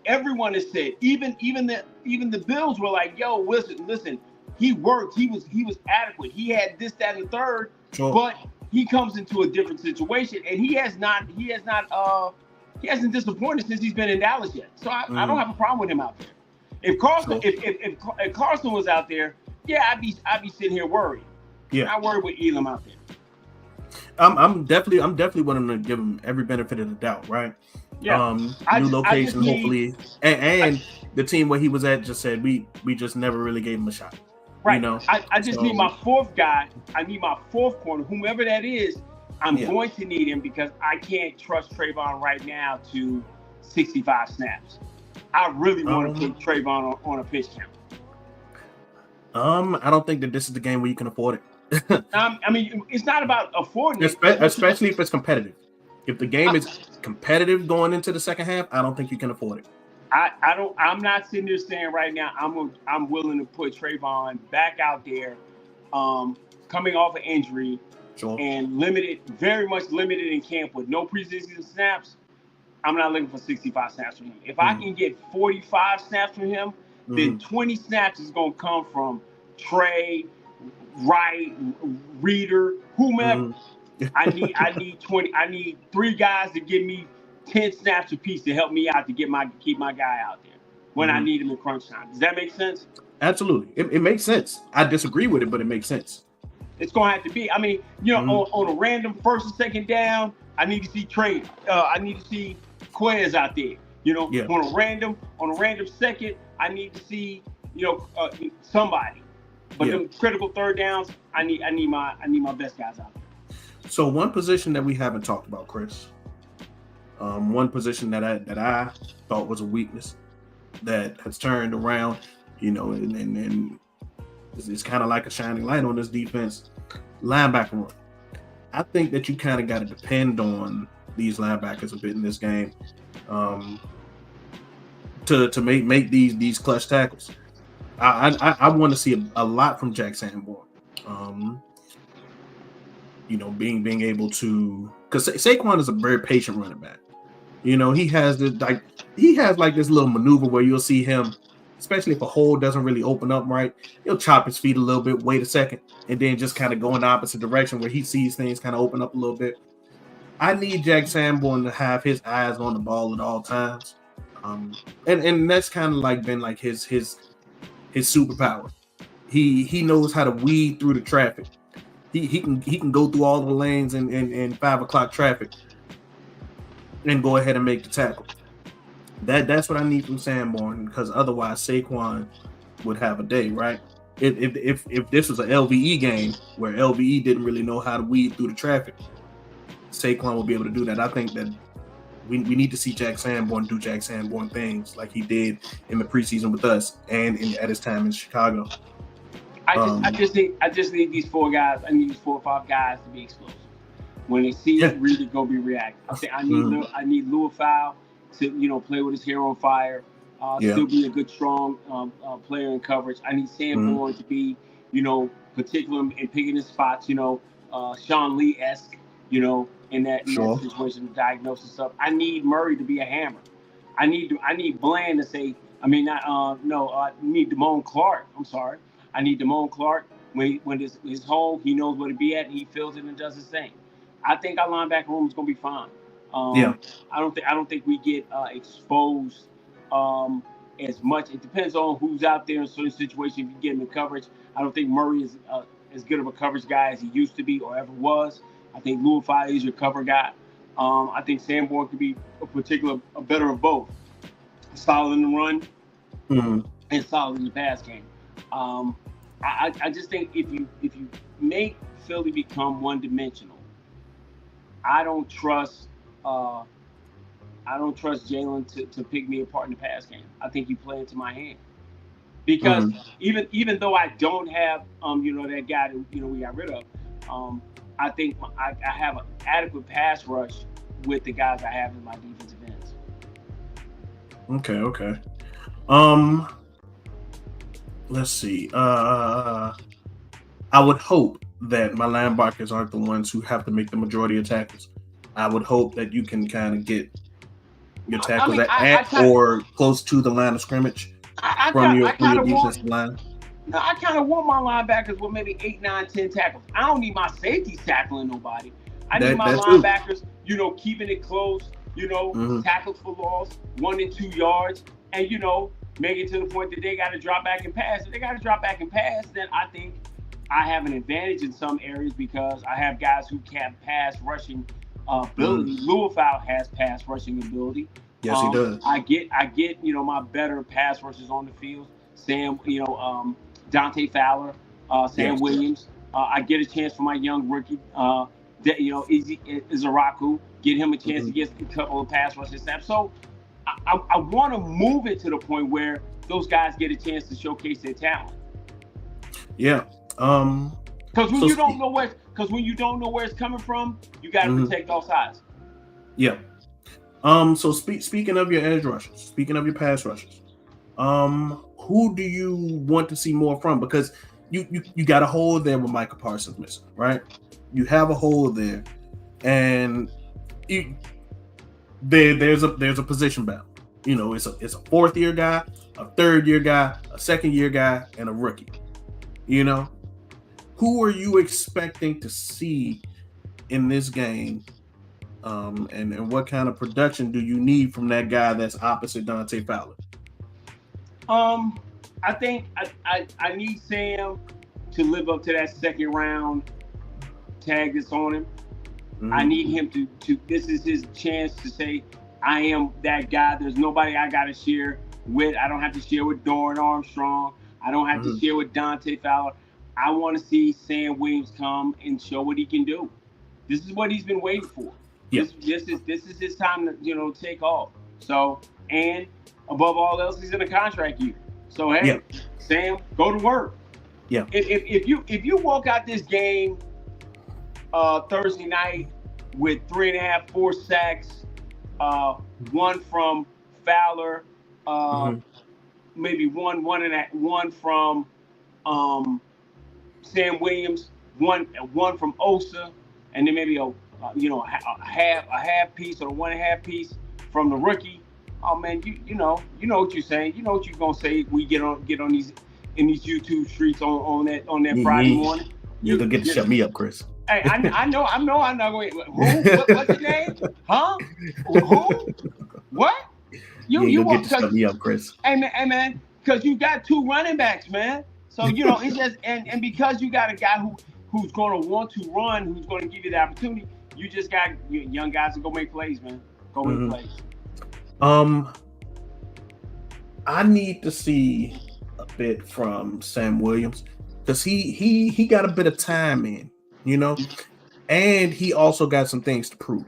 Everyone has said, even the Bills were like, yo, listen. He worked. He was adequate. He had this, that, and the third. Sure. But he comes into a different situation, and he hasn't disappointed since he's been in Dallas yet. So I don't have a problem with him out there. If Carson, if Carson was out there, yeah, I'd be sitting here worried. Yeah, I worry with Elam out there. I'm definitely willing to give him every benefit of the doubt, right? Yeah. New location, hopefully, and the team where he was at just said we just never really gave him a shot. Right. I just need my fourth guy. I need my fourth corner, whomever that is. I'm going to need him because I can't trust Trayvon right now to 65 snaps. I really want to put Trayvon on a pitch count. I don't think that this is the game where you can afford it. I mean, it's not about affording it. Especially if it's competitive. If the game is competitive going into the second half, I don't think you can afford it. I'm not sitting there saying right now I'm willing to put Trayvon back out there, coming off an injury, sure, and very much limited in camp with no preseason snaps. I'm not looking for 65 snaps from him. If I can get 45 snaps from him, then 20 snaps is gonna come from Trey, Wright, Reader, whomever. I need 20. I need 3 guys to give me 10 snaps apiece to help me out to keep my guy out there when I need him in crunch time. Does that make sense? Absolutely. It makes sense. I disagree with it, but it makes sense. It's going to have to be. I mean, on a random first and second down, I need to see Trey. I need to see Quez out there. On a random second, I need to see somebody. But them critical third downs, I need my best guys out there. So one position that we haven't talked about, Chris. One position that I thought was a weakness that has turned around, and it's kind of like a shining light on this defense, linebacker run. I think that you kind of got to depend on these linebackers a bit in this game to make these clutch tackles. I want to see a lot from Jack Sanborn. Being able to, because Saquon is a very patient running back. He has this little maneuver where you'll see him, especially if a hole doesn't really open up right, he'll chop his feet a little bit, wait a second, and then just kind of go in the opposite direction where he sees things kind of open up a little bit. I need Jack Sanborn to have his eyes on the ball at all times. And that's kind of like been like his superpower. He knows how to weed through the traffic. He can go through all the lanes in 5 o'clock traffic and go ahead and make the tackle. That's what I need from Sanborn, because otherwise Saquon would have a day, right? If this was an LVE game where LVE didn't really know how to weed through the traffic, Saquon will be able to do that. I think that we need to see Jack Sanborn do Jack Sanborn things like he did in the preseason with us and at his time in Chicago. I just need these 4 guys. I need these 4 or 5 guys to be explosive. When they see it, really go be reactive. I think I need Louis Fowl to play with his hair on fire. Still be a good, strong player in coverage. I need Sanborn to be, particular in picking his spots. Sean Lee-esque. In that situation, diagnosis stuff. I need Murray to be a hammer. I need Bland to say. I need Damone Clark. I'm sorry. I need Damone Clark when his hole, he knows where to be at. He feels it and does his thing. I think our linebacker room is going to be fine. I don't think we get exposed as much. It depends on who's out there in certain situations. If you get him in coverage, I don't think Murray is as good of a coverage guy as he used to be or ever was. I think Louis Fowl is your cover guy. I think Sanborn could be a better of both. Solid in the run and solid in the pass game. I just think if you make Philly become one-dimensional, I don't trust Jalen to pick me apart in the pass game. I think you play into my hand. Because even though I don't have that guy that we got rid of, I think I have an adequate pass rush with the guys I have in my defensive ends. Okay. Let's see. I would hope that my linebackers aren't the ones who have to make the majority of tackles. I would hope that you can kind of get your tackles or close to the line of scrimmage from your defensive line. No, I kind of want my linebackers with maybe 8, 9, 10 tackles. I don't need my safeties tackling nobody. I need my linebackers, keeping it close, tackles for loss, 1 and 2 yards, and, make it to the point that they got to drop back and pass. If they got to drop back and pass, then I think I have an advantage in some areas because I have guys who can pass rushing ability. Louis Fowl has pass rushing ability. Yes, he does. I get my better pass rushers on the field. Sam, Dante Fowler, Sam Williams. I get a chance for my young rookie, Izaraku, get him a chance to get a couple of pass rushes snaps. So I want to move it to the point where those guys get a chance to showcase their talent. Yeah. Because when you don't know where it's coming from, you got to protect all sides. Yeah. So speaking of your edge rushers, speaking of your pass rushers, who do you want to see more from? Because you got a hole there with Micah Parsons missing, right? You have a hole there, and there's a position battle. It's a 4th-year guy, a 3rd-year guy, a 2nd-year guy, and a rookie. Who are you expecting to see in this game? And what kind of production do you need from that guy that's opposite Dante Fowler? I think I need Sam to live up to that 2nd round tag that's on him. I need him to this is his chance to say, I am that guy. There's nobody I got to share with. I don't have to share with Dorn Armstrong. I don't have to share with Dante Fowler. I want to see Sam Williams come and show what he can do. This is what he's been waiting for. Yeah. This is his time to take off. So, and above all else, he's in a contract year. So hey, Sam, go to work. Yeah. If you walk out this game Thursday night with 3.5, 4 sacks, 1 from Fowler, maybe one from Sam Williams, one from Osa, and then maybe a half piece or a 1.5 piece from the rookie. Oh man, you know what you're saying. You know what you're gonna say. We get on these YouTube streets on that Friday morning. You're gonna get to shut me up, Chris. Hey, I know I'm not going. Who? What's your name? Huh? Who? What? You get to shut me up, Chris. Hey man, because you got 2 running backs, man. So it's just and because you got a guy who's going to want to run, who's going to give you the opportunity, you just got young guys to go make plays, man. Go make plays. I need to see a bit from Sam Williams because he got a bit of time in, and he also got some things to prove.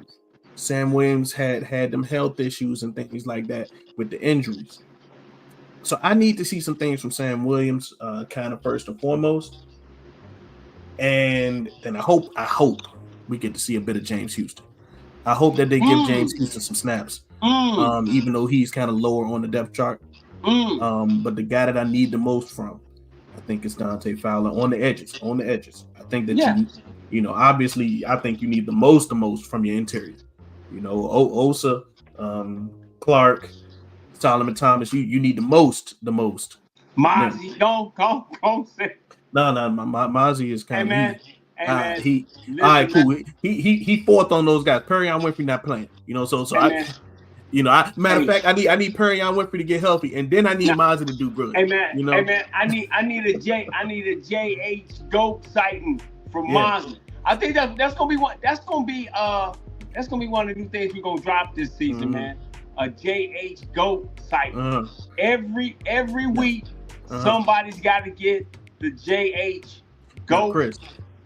Sam Williams had them health issues and things like that with the injuries. So I need to see some things from Sam Williams, kind of first and foremost. And then I hope we get to see a bit of James Houston. I hope that they give James Houston some snaps, even though he's kind of lower on the depth chart. But the guy that I need the most from, I think, is Dante Fowler on the edges. I think that obviously, I think you need the most from your interior. Osa, Clark, Solomon Thomas. You need the most. Mozzie, don't say. No, Mozzie is kind of. Hey man. All right, cool. He fourth on those guys. Perion Winfrey not playing. So matter of fact, I need Perion Winfrey to get healthy, and then I need Mozzie to do good. Hey man, I need a JH GOAT sighting from Mozzie. I think that's gonna be one. That's gonna be one of the new things we're gonna drop this season, man. A JH GOAT sighting. Every week, somebody's got to get the JH GOAT. Chris.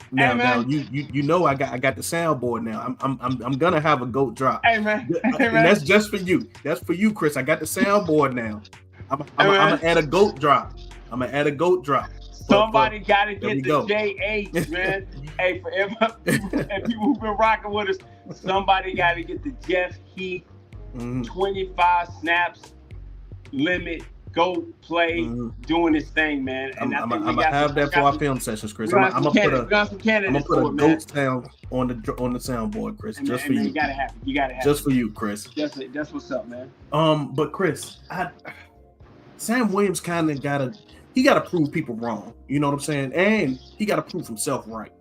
Now you know I got the soundboard now. I'm gonna have a GOAT drop. Hey man. And that's just for you. That's for you, Chris. I got the soundboard now. I'm gonna add a GOAT drop. Somebody got to get the JH, man. Hey, for and people who've been rocking with us, somebody got to get the Jeff Heath 25 snaps limit. Go play, doing this thing, man. And I'm gonna have that for our film sessions, Chris. I'm gonna put a GOAT sound on the soundboard, Chris, just for you. You gotta have it. Just for you, Chris. That's what's up, man. But Chris, Sam Williams kind of gotta prove people wrong. You know what I'm saying? And he gotta prove himself right.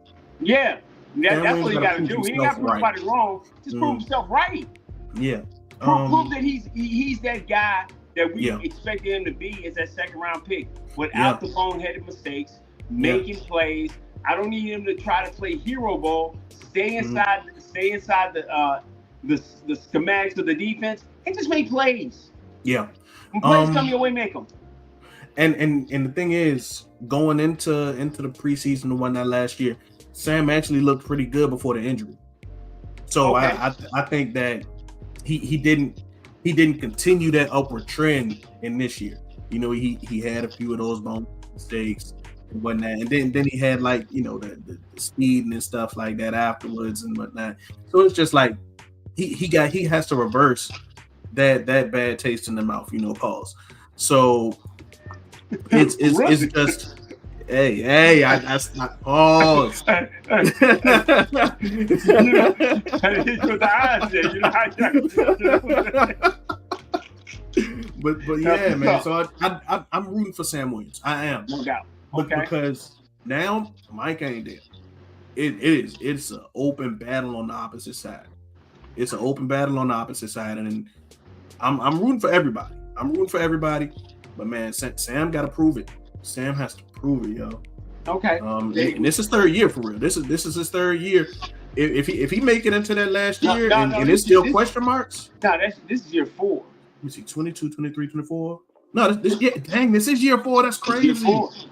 Yeah, that's what he gotta do. He ain't gotta prove anybody wrong. Just prove himself right. Yeah. Prove that he's that guy that we expected him to be is that second round pick without the boneheaded mistakes, making plays. I don't need him to try to play hero ball. Stay inside the schematics of the defense and just make plays. Yeah. When plays come your way, make them. And the thing is, going into the preseason and whatnot last year, Sam actually looked pretty good before the injury. So I think that he didn't continue that upward trend in this year. He had a few of those bone mistakes and whatnot, and then he had the speed and stuff like that afterwards and whatnot. So it's just like he has to reverse that bad taste in the mouth, pause. So it's just hey, I pause. But yeah, man. So I'm rooting for Sam Williams. I am, no doubt. Because now Mike ain't there. It's an open battle on the opposite side. And I'm rooting for everybody. But man, Sam got to prove it. Sam has to prove it, yo. Okay. And this is third year for real. This is his third year. If he make it into that last year and it's still question marks. No, this is year 4. Let me see, 22, 23, 24. No, this is year 4. That's crazy.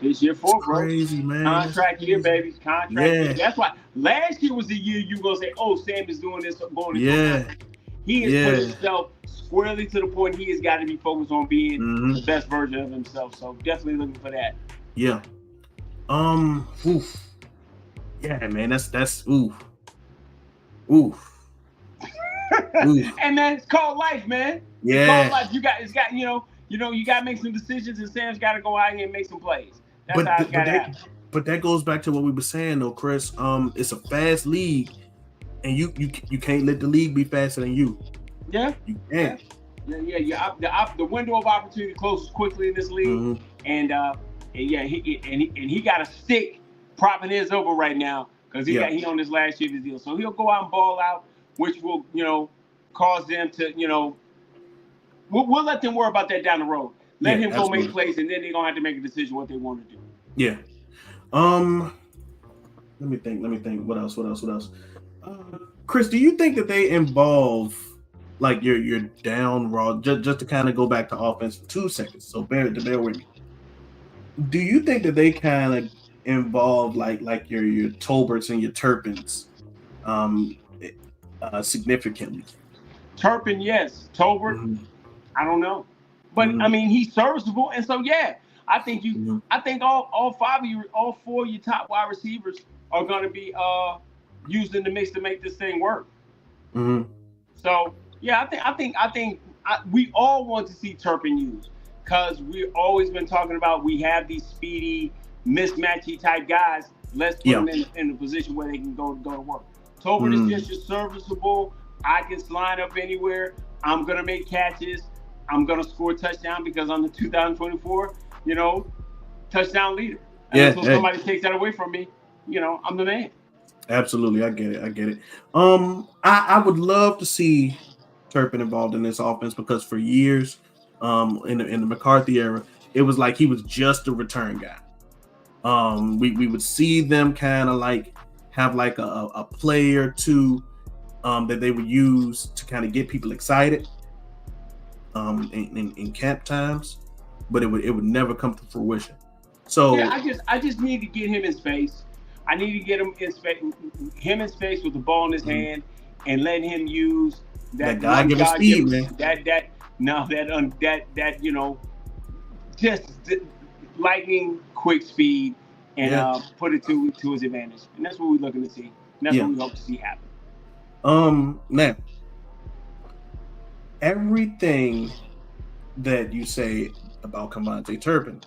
This year 4, bro. Crazy, man. Contract year, baby. Contract year. That's why last year was the year you gonna say, "Oh, Sam is doing this, going to do this." He has put himself squarely to the point he has got to be focused on being the best version of himself. So definitely looking for that. Yeah. Oof. Yeah, man. That's oof. And man, it's called life, man. Yeah. It's called life. You got to make some decisions, and Sam's got to go out here and make some plays. That's how it's got to happen. But that goes back to what we were saying, though, Chris. It's a fast league, and you can't let the league be faster than you. Yeah. You can't. Yeah. The window of opportunity closes quickly in this league, and he got a stick propping his elbow right now because he on this last year of his deal. So he'll go out and ball out, which will cause them to we'll let them worry about that down the road. Let him go make plays, and then they're gonna have to make a decision what they want to do. Yeah. Let me think. What else? Chris, do you think that they involve like your down raw just to kind of go back to offense for 2 seconds? So bear with me. Do you think that they kind of involve like your Tolberts and your Turpins um significantly? Turpin, yes. Tolbert, Mm-hmm. I don't know. But I Mm-hmm. mean, he's serviceable, and so yeah, I think you. Mm-hmm. I think all five of you, all four of your top wide receivers are going to be used in the mix to make this thing work. Mm-hmm. So yeah, we all want to see Turpin used because we've always been talking about we have these speedy, mismatchy type guys. Let's put Yeah. them in a position where they can go to work. Tolbert is Mm-hmm. just your serviceable. I can line up anywhere. I'm gonna make catches. I'm gonna score a touchdown because I'm the 2024, touchdown leader. And Yeah. until Hey, somebody takes that away from me, I'm the man. absolutely. I get it. I get it. I would love to see Turpin involved in this offense because for years, in the McCarthy era, it was like he was just a return guy. We would see them kind of like have like a play or two that they would use to kind of get people excited in camp times, but it would never come to fruition. Yeah, So I just need to get him in space. I need to get him in space with the ball in his mhm, hand, and let him use that that God one given God speed, given man. that no that that just lightning quick speed, and Yeah, put it to his advantage. And that's what we're looking to see. And that's yeah. what we hope to see happen. Now everything that you say about Cavante Turpin,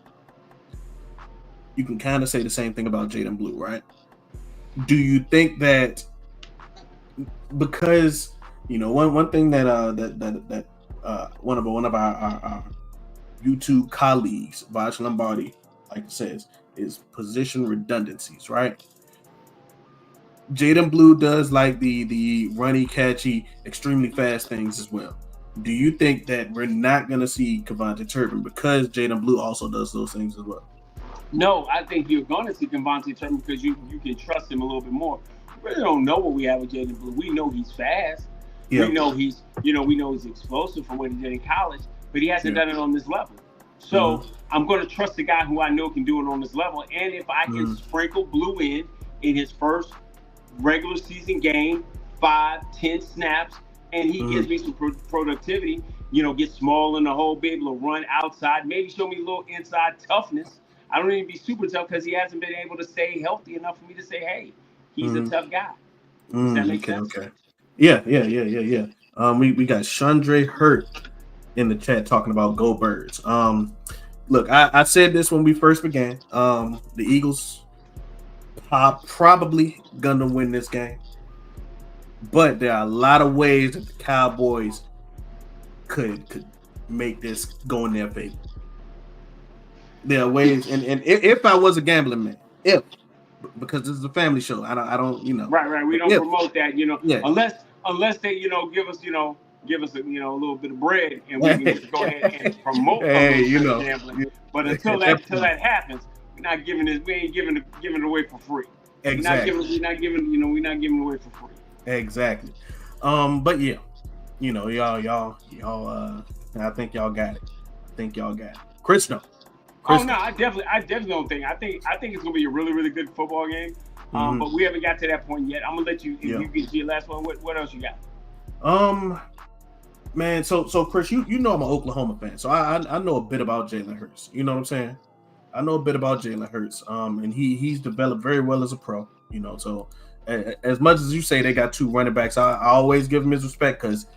you can kind of say the same thing about Jaden Blue, right? Do you think that because one thing that one of our YouTube colleagues, Vaj Lombardi, like it says, is position redundancies, right? Jaden Blue does like the runny, catchy, extremely fast things as well. Do you think that we're not going to see Cavante Turpin because Jaden Blue also does those things as well? No, I think you're going to see Devontae Turpin because you can trust him a little bit more. We really don't know what we have with Jaden Blue. We know he's fast. We Yeah, know we know he's explosive from what he did in college, but he hasn't yeah. done it on this level. So Mm-hmm. I'm going to trust the guy who I know can do it on this level. And if I can Mm-hmm. sprinkle Blue in his first regular season game, 5, 10 snaps, and he gives Mm-hmm. me some productivity. Get small in the hole, be able to run outside, maybe show me a little inside toughness. I don't need to be super tough because he hasn't been able to stay healthy enough for me to say, hey, he's a Mm-hmm. tough guy. Does that make Okay, sense? okay. Yeah. We got Chandre Hurt in the chat talking about Go Birds. Look, I said this when we first began. The Eagles probably gonna win this game, but there are a lot of ways that the Cowboys could make this go in their favor. There are ways, and if I was a gambling man, if because this is a family show, I don't Right, right. We but don't if promote that, yeah, unless they, give us a little bit of bread, and we can go ahead and promote a hey, little bit of gambling. But until at that until point, that happens, we're not giving this. We ain't giving it away for free. exactly, We're not giving it away for free. exactly. But yeah, y'all. I think y'all got it. I think y'all got it. Chris, no, Oh Chris, no, no. I definitely don't think. I think it's gonna be a really, really good football game. Hmm. But we haven't got to that point yet. I'm gonna let you. If Yeah. you get to your last one, what else you got? Um, man. So Chris, you know I'm an Oklahoma fan, so I know a bit about Jalen Hurts. You know what I'm saying? I know a bit about Jalen Hurts. And he's developed very well as a pro. So as much as you say they got two running backs, I always give him his respect because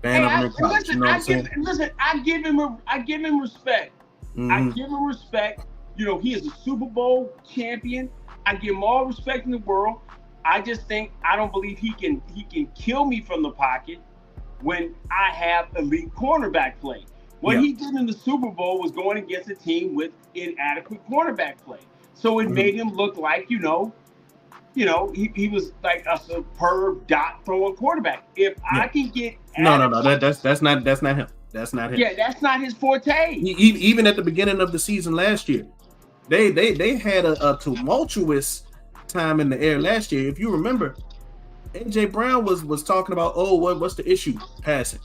fan Hey, of him in college. You know what I'm saying? I give him respect. I Mm-hmm. give him respect. He is a Super Bowl champion. I give him all respect in the world. I don't believe he can kill me from the pocket when I have elite cornerback play. What Yeah. he did in the Super Bowl was going against a team with inadequate cornerback play. So it Mm-hmm. made him look like, he was like a superb dot throwing quarterback. If Yeah. I can get No. adequate, That's not him. That's not him. yeah, that's not his forte. Even at the beginning of the season last year, they had a tumultuous time in the air last year. If you remember, AJ Brown was talking about, oh, what's the issue passing,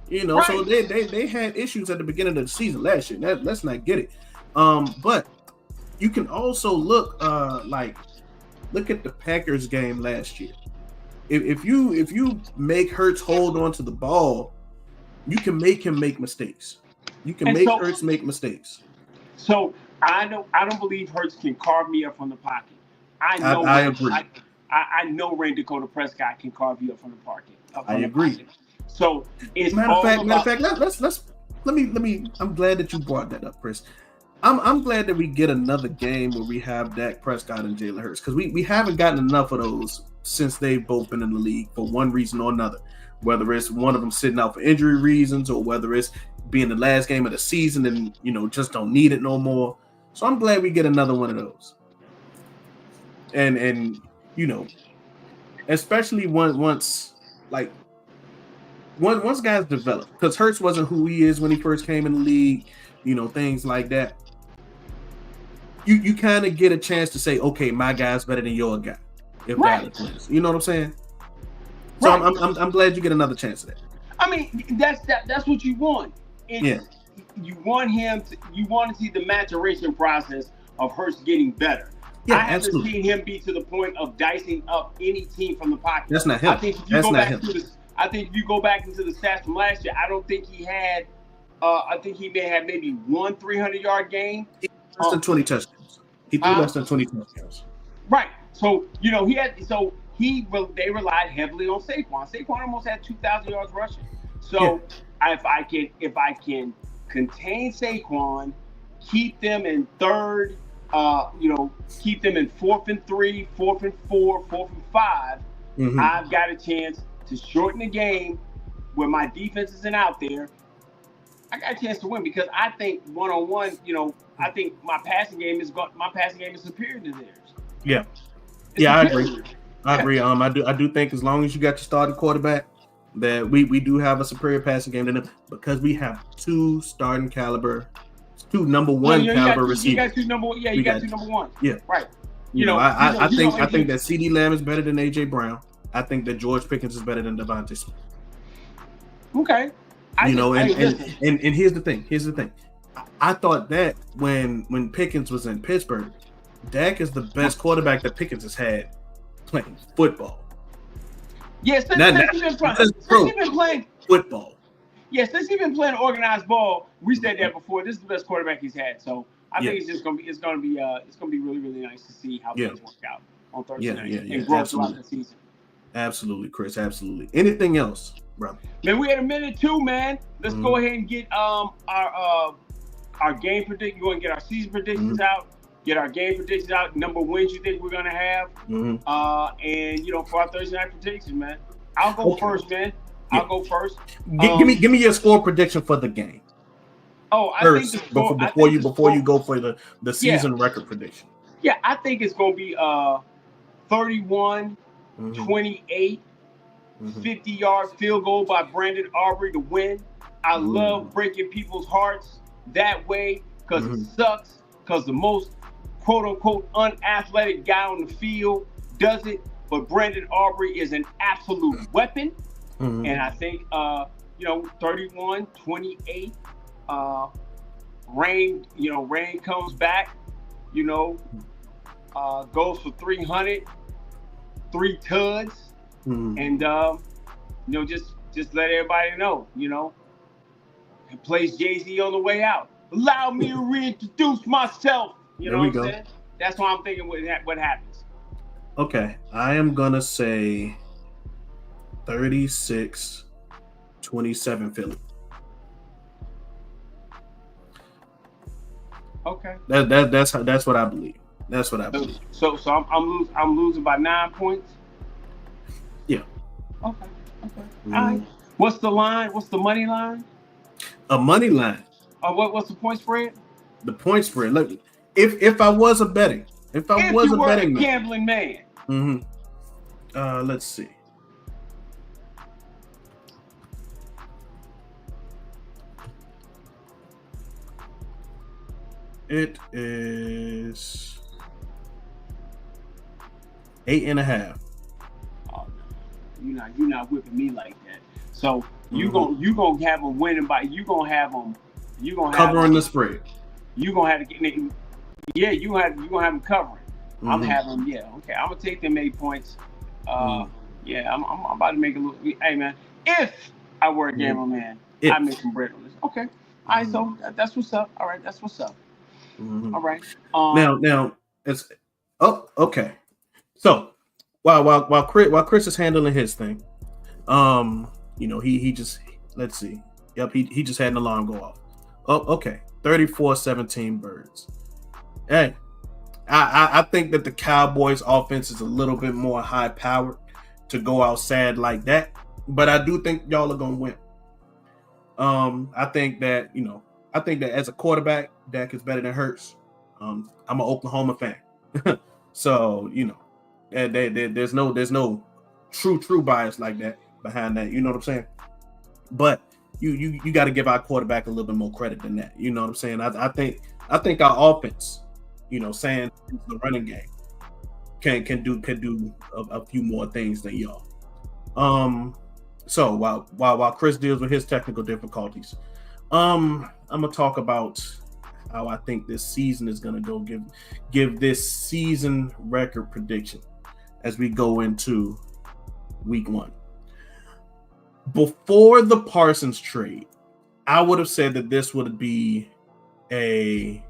so Right. they had issues at the beginning of the season last year. Let's not get it. But you can also look at the Packers game last year. If you make Hurts hold on to the ball, you can make him make mistakes. You can make Hurts make mistakes. So I don't believe Hurts can carve me up from the pocket. I agree. I know Ray Dakota Prescott can carve you up from the pocket. I agree. Pocket. So it's matter of fact, let me. I'm glad that you brought that up, Chris. I'm glad that we get another game where we have Dak Prescott and Jalen Hurts, because we haven't gotten enough of those since they've both been in the league for one reason or another. Whether it's one of them sitting out for injury reasons, or whether it's being the last game of the season and just don't need it no more. So I'm glad we get another one of those. And especially once guys develop, because Hurts wasn't who he is when he first came in the league, things like that. You kind of get a chance to say, okay, my guy's better than your guy if Dallas wins. You know what I'm saying? So right. I'm glad you get another chance at that. I mean, that's what you want. You want you want to see the maturation process of Hurts getting better. Yeah, I haven't absolutely. seen him be to the point of dicing up any team from the pocket. That's not him. I think if you go back into the stats from last year, I don't think he had. I think he may have maybe one 300-yard game. Less than 20 touchdowns. He threw less than 20 touchdowns. Right. So they relied heavily on Saquon. Saquon almost had 2,000 yards rushing. So if I can contain Saquon, keep them in third, keep them in 4th and 3, 4th and 4, 4th and 5, I've got a chance to shorten the game where my defense isn't out there. I got a chance to win because I think one-on-one, I think my passing game is superior to theirs. Yeah. I agree. I do think as long as you got your starting quarterback, that we do have a superior passing game than them, because we have two number one caliber receivers. You got two number ones. Yeah. Right. I think that CD Lamb is better than AJ Brown. I think that George Pickens is better than Devontae Smith. Okay. And here's the thing. I thought that when Pickens was in Pittsburgh, Dak is the best quarterback that Pickens has had playing football. Yes, since he's been playing football. Yes, since he's been playing organized ball, we said that before. This is the best quarterback he's had. So I think it's gonna be really, really nice to see how things work out on Thursday night and grow throughout the season. Absolutely, Chris. Absolutely. Anything else, brother? Man, we had a minute too, man. Let's go ahead and get our game prediction. Go and get our season predictions out. Get our game predictions out. Number wins you think we're gonna have. And for our Thursday night predictions, man. I'll go first, man. I'll go first. Give me your score prediction for the game. Oh, I first, think the score, before you go for the season record prediction. Yeah, I think it's gonna be 31, 28, 50-yard field goal by Brandon Aubrey to win. I love breaking people's hearts that way because it sucks, because the most quote-unquote unathletic guy on the field does it, but Brandon Aubrey is an absolute weapon. And I think 31, 28, Rain comes back, goes for 300, 3 tuds, and just let everybody know, and plays Jay-Z on the way out. Allow me to reintroduce myself. You know what I'm saying? That's why I'm thinking what happens. Okay, I am gonna say 36-27 Philly. Okay. That's what I believe. That's what I believe. So I'm losing by 9 points. Yeah. Okay. All right. What's the line? What's the money line? A money line. What's the point spread? The point spread. Look, if I was a betting, gambling man. Let's see. It is 8.5. Oh no, you're not whipping me like that. So you gonna have them winning by covering the spread. You gonna have to get Yeah, you gonna have them covering. I'm Mm-hmm. having okay. I'm gonna take them 8 points. Uh, Mm-hmm. yeah, I'm about to make a little. Hey man, if I were a Mm-hmm. gambler man, I'd make If. some bread on this. Okay, all right. Mm-hmm. So that's what's up. All right, that's what's up. Mm-hmm. All right. Now it's okay. So while Chris is handling his thing, he just let's see. Yep, he just had an alarm go off. Oh, okay. 34-17 Birds. Hey, I think that the Cowboys offense is a little bit more high powered to go outside like that. But I do think y'all are gonna win. I think that, as a quarterback, Dak is better than Hurts. I'm an Oklahoma fan. So, there's no true bias like that behind that. You know what I'm saying? But you got to give our quarterback a little bit more credit than that. You know what I'm saying? I think our offense, saying the running game can do a few more things than y'all. So while Chris deals with his technical difficulties, I'm gonna talk about how I think this season is gonna go. Give this season record prediction as we go into week 1. Before the Parsons trade, I would have said that this would be a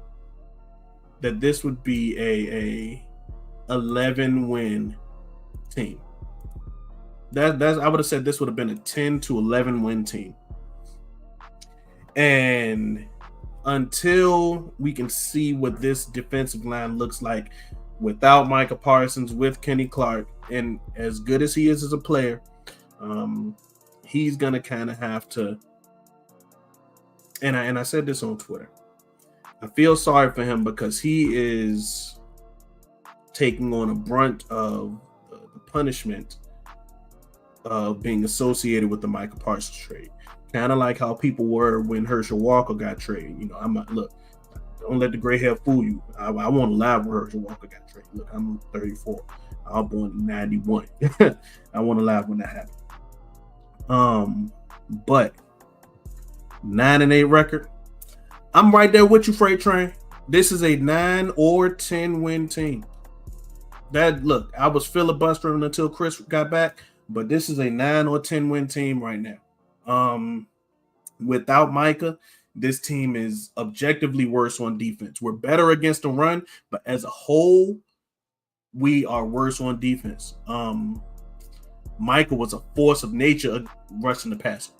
11-win team. That's I would have said this would have been a 10 to 11 win team. And until we can see what this defensive line looks like without Micah Parsons, with Kenny Clark, and as good as he is as a player, he's gonna kind of have to. And I said this on Twitter. I feel sorry for him because he is taking on a brunt of the punishment of being associated with the Micah Parsons trade. Kind of like how people were when Herschel Walker got traded. Look, don't let the gray hair fool you. I want to laugh when Herschel Walker got traded. Look, I'm 34. I was born in 91. I want to laugh when that happened. But 9-8 record. I'm right there with you, Freight Train. This is a 9 or 10 win team. I was filibustering until Chris got back, but this is a 9 or 10 win team right now. Without Micah, this team is objectively worse on defense. We're better against the run, but as a whole, we are worse on defense. Micah was a force of nature rushing the passer.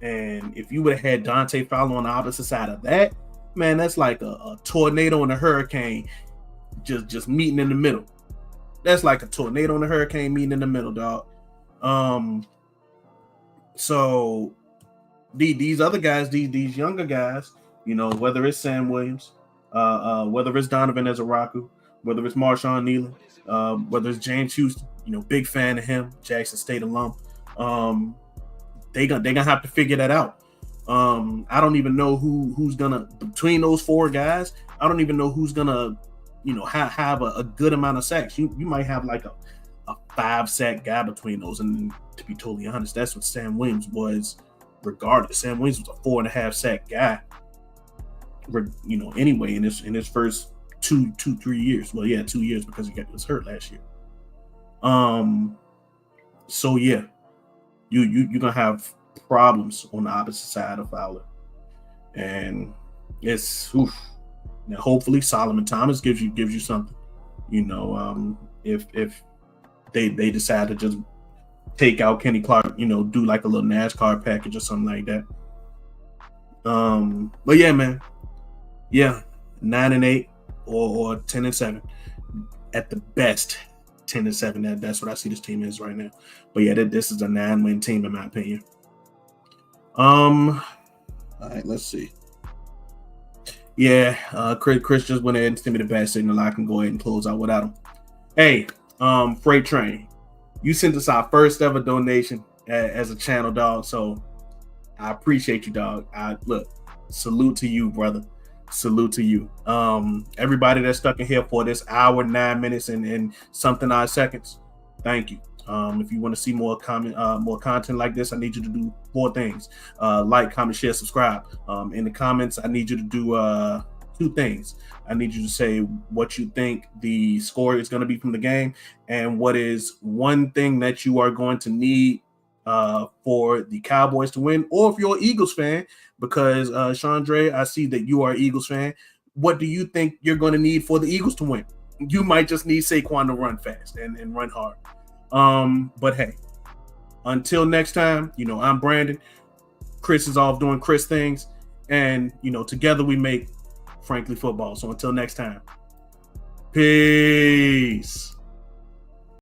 And if you would have had Dante Fowler on the opposite side of that, man, that's like a tornado and a hurricane just meeting in the middle. That's like a tornado and a hurricane meeting in the middle, dog. So these other guys, these younger guys, whether it's Sam Williams, whether it's Donovan Ezaraku, whether it's Marshawn Nealon, whether it's James Houston, big fan of him, Jackson State alum. They gonna have to figure that out. I don't even know who's gonna, between those 4 guys. I don't even know who's gonna, have a good amount of sacks. You might have like a 5-sack guy between those, and to be totally honest, that's what Sam Williams was. Regardless, Sam Williams was a 4.5-sack guy. Anyway, in his first 3 years. Well, yeah, 2 years because he was hurt last year. So yeah. You're gonna have problems on the opposite side of Fowler, and it's Now, hopefully Solomon Thomas gives you something. If they decide to just take out Kenny Clark, do like a little NASCAR package or something like that. But yeah, man, 9-8 or 10-7 at the best. 10-7. That's what I see this team is right now. But yeah, this is a 9-win team in my opinion. All right, let's see. Yeah, Chris just went ahead and sent me the bad signal. I can go ahead and close out without him. Hey, Freight Train, you sent us our first ever donation as a channel, dog. So I appreciate you, dog. Salute to you, brother. Salute to you. Everybody that's stuck in here for this hour, 9 minutes, and something odd seconds. Thank you. If you want to see more content like this, I need you to do 4 things: like, comment, share, subscribe. In the comments, I need you to do two things. I need you to say what you think the score is going to be from the game, and what is one thing that you are going to need for the Cowboys to win, or if you're an Eagles fan, because Chandre, I see that you are an Eagles fan. What do you think you're going to need for the Eagles to win? You might just need Saquon to run fast and run hard. But hey, until next time, I'm Brandon. Chris is off doing Chris things, and together we make Frankly Football. So until next time, peace.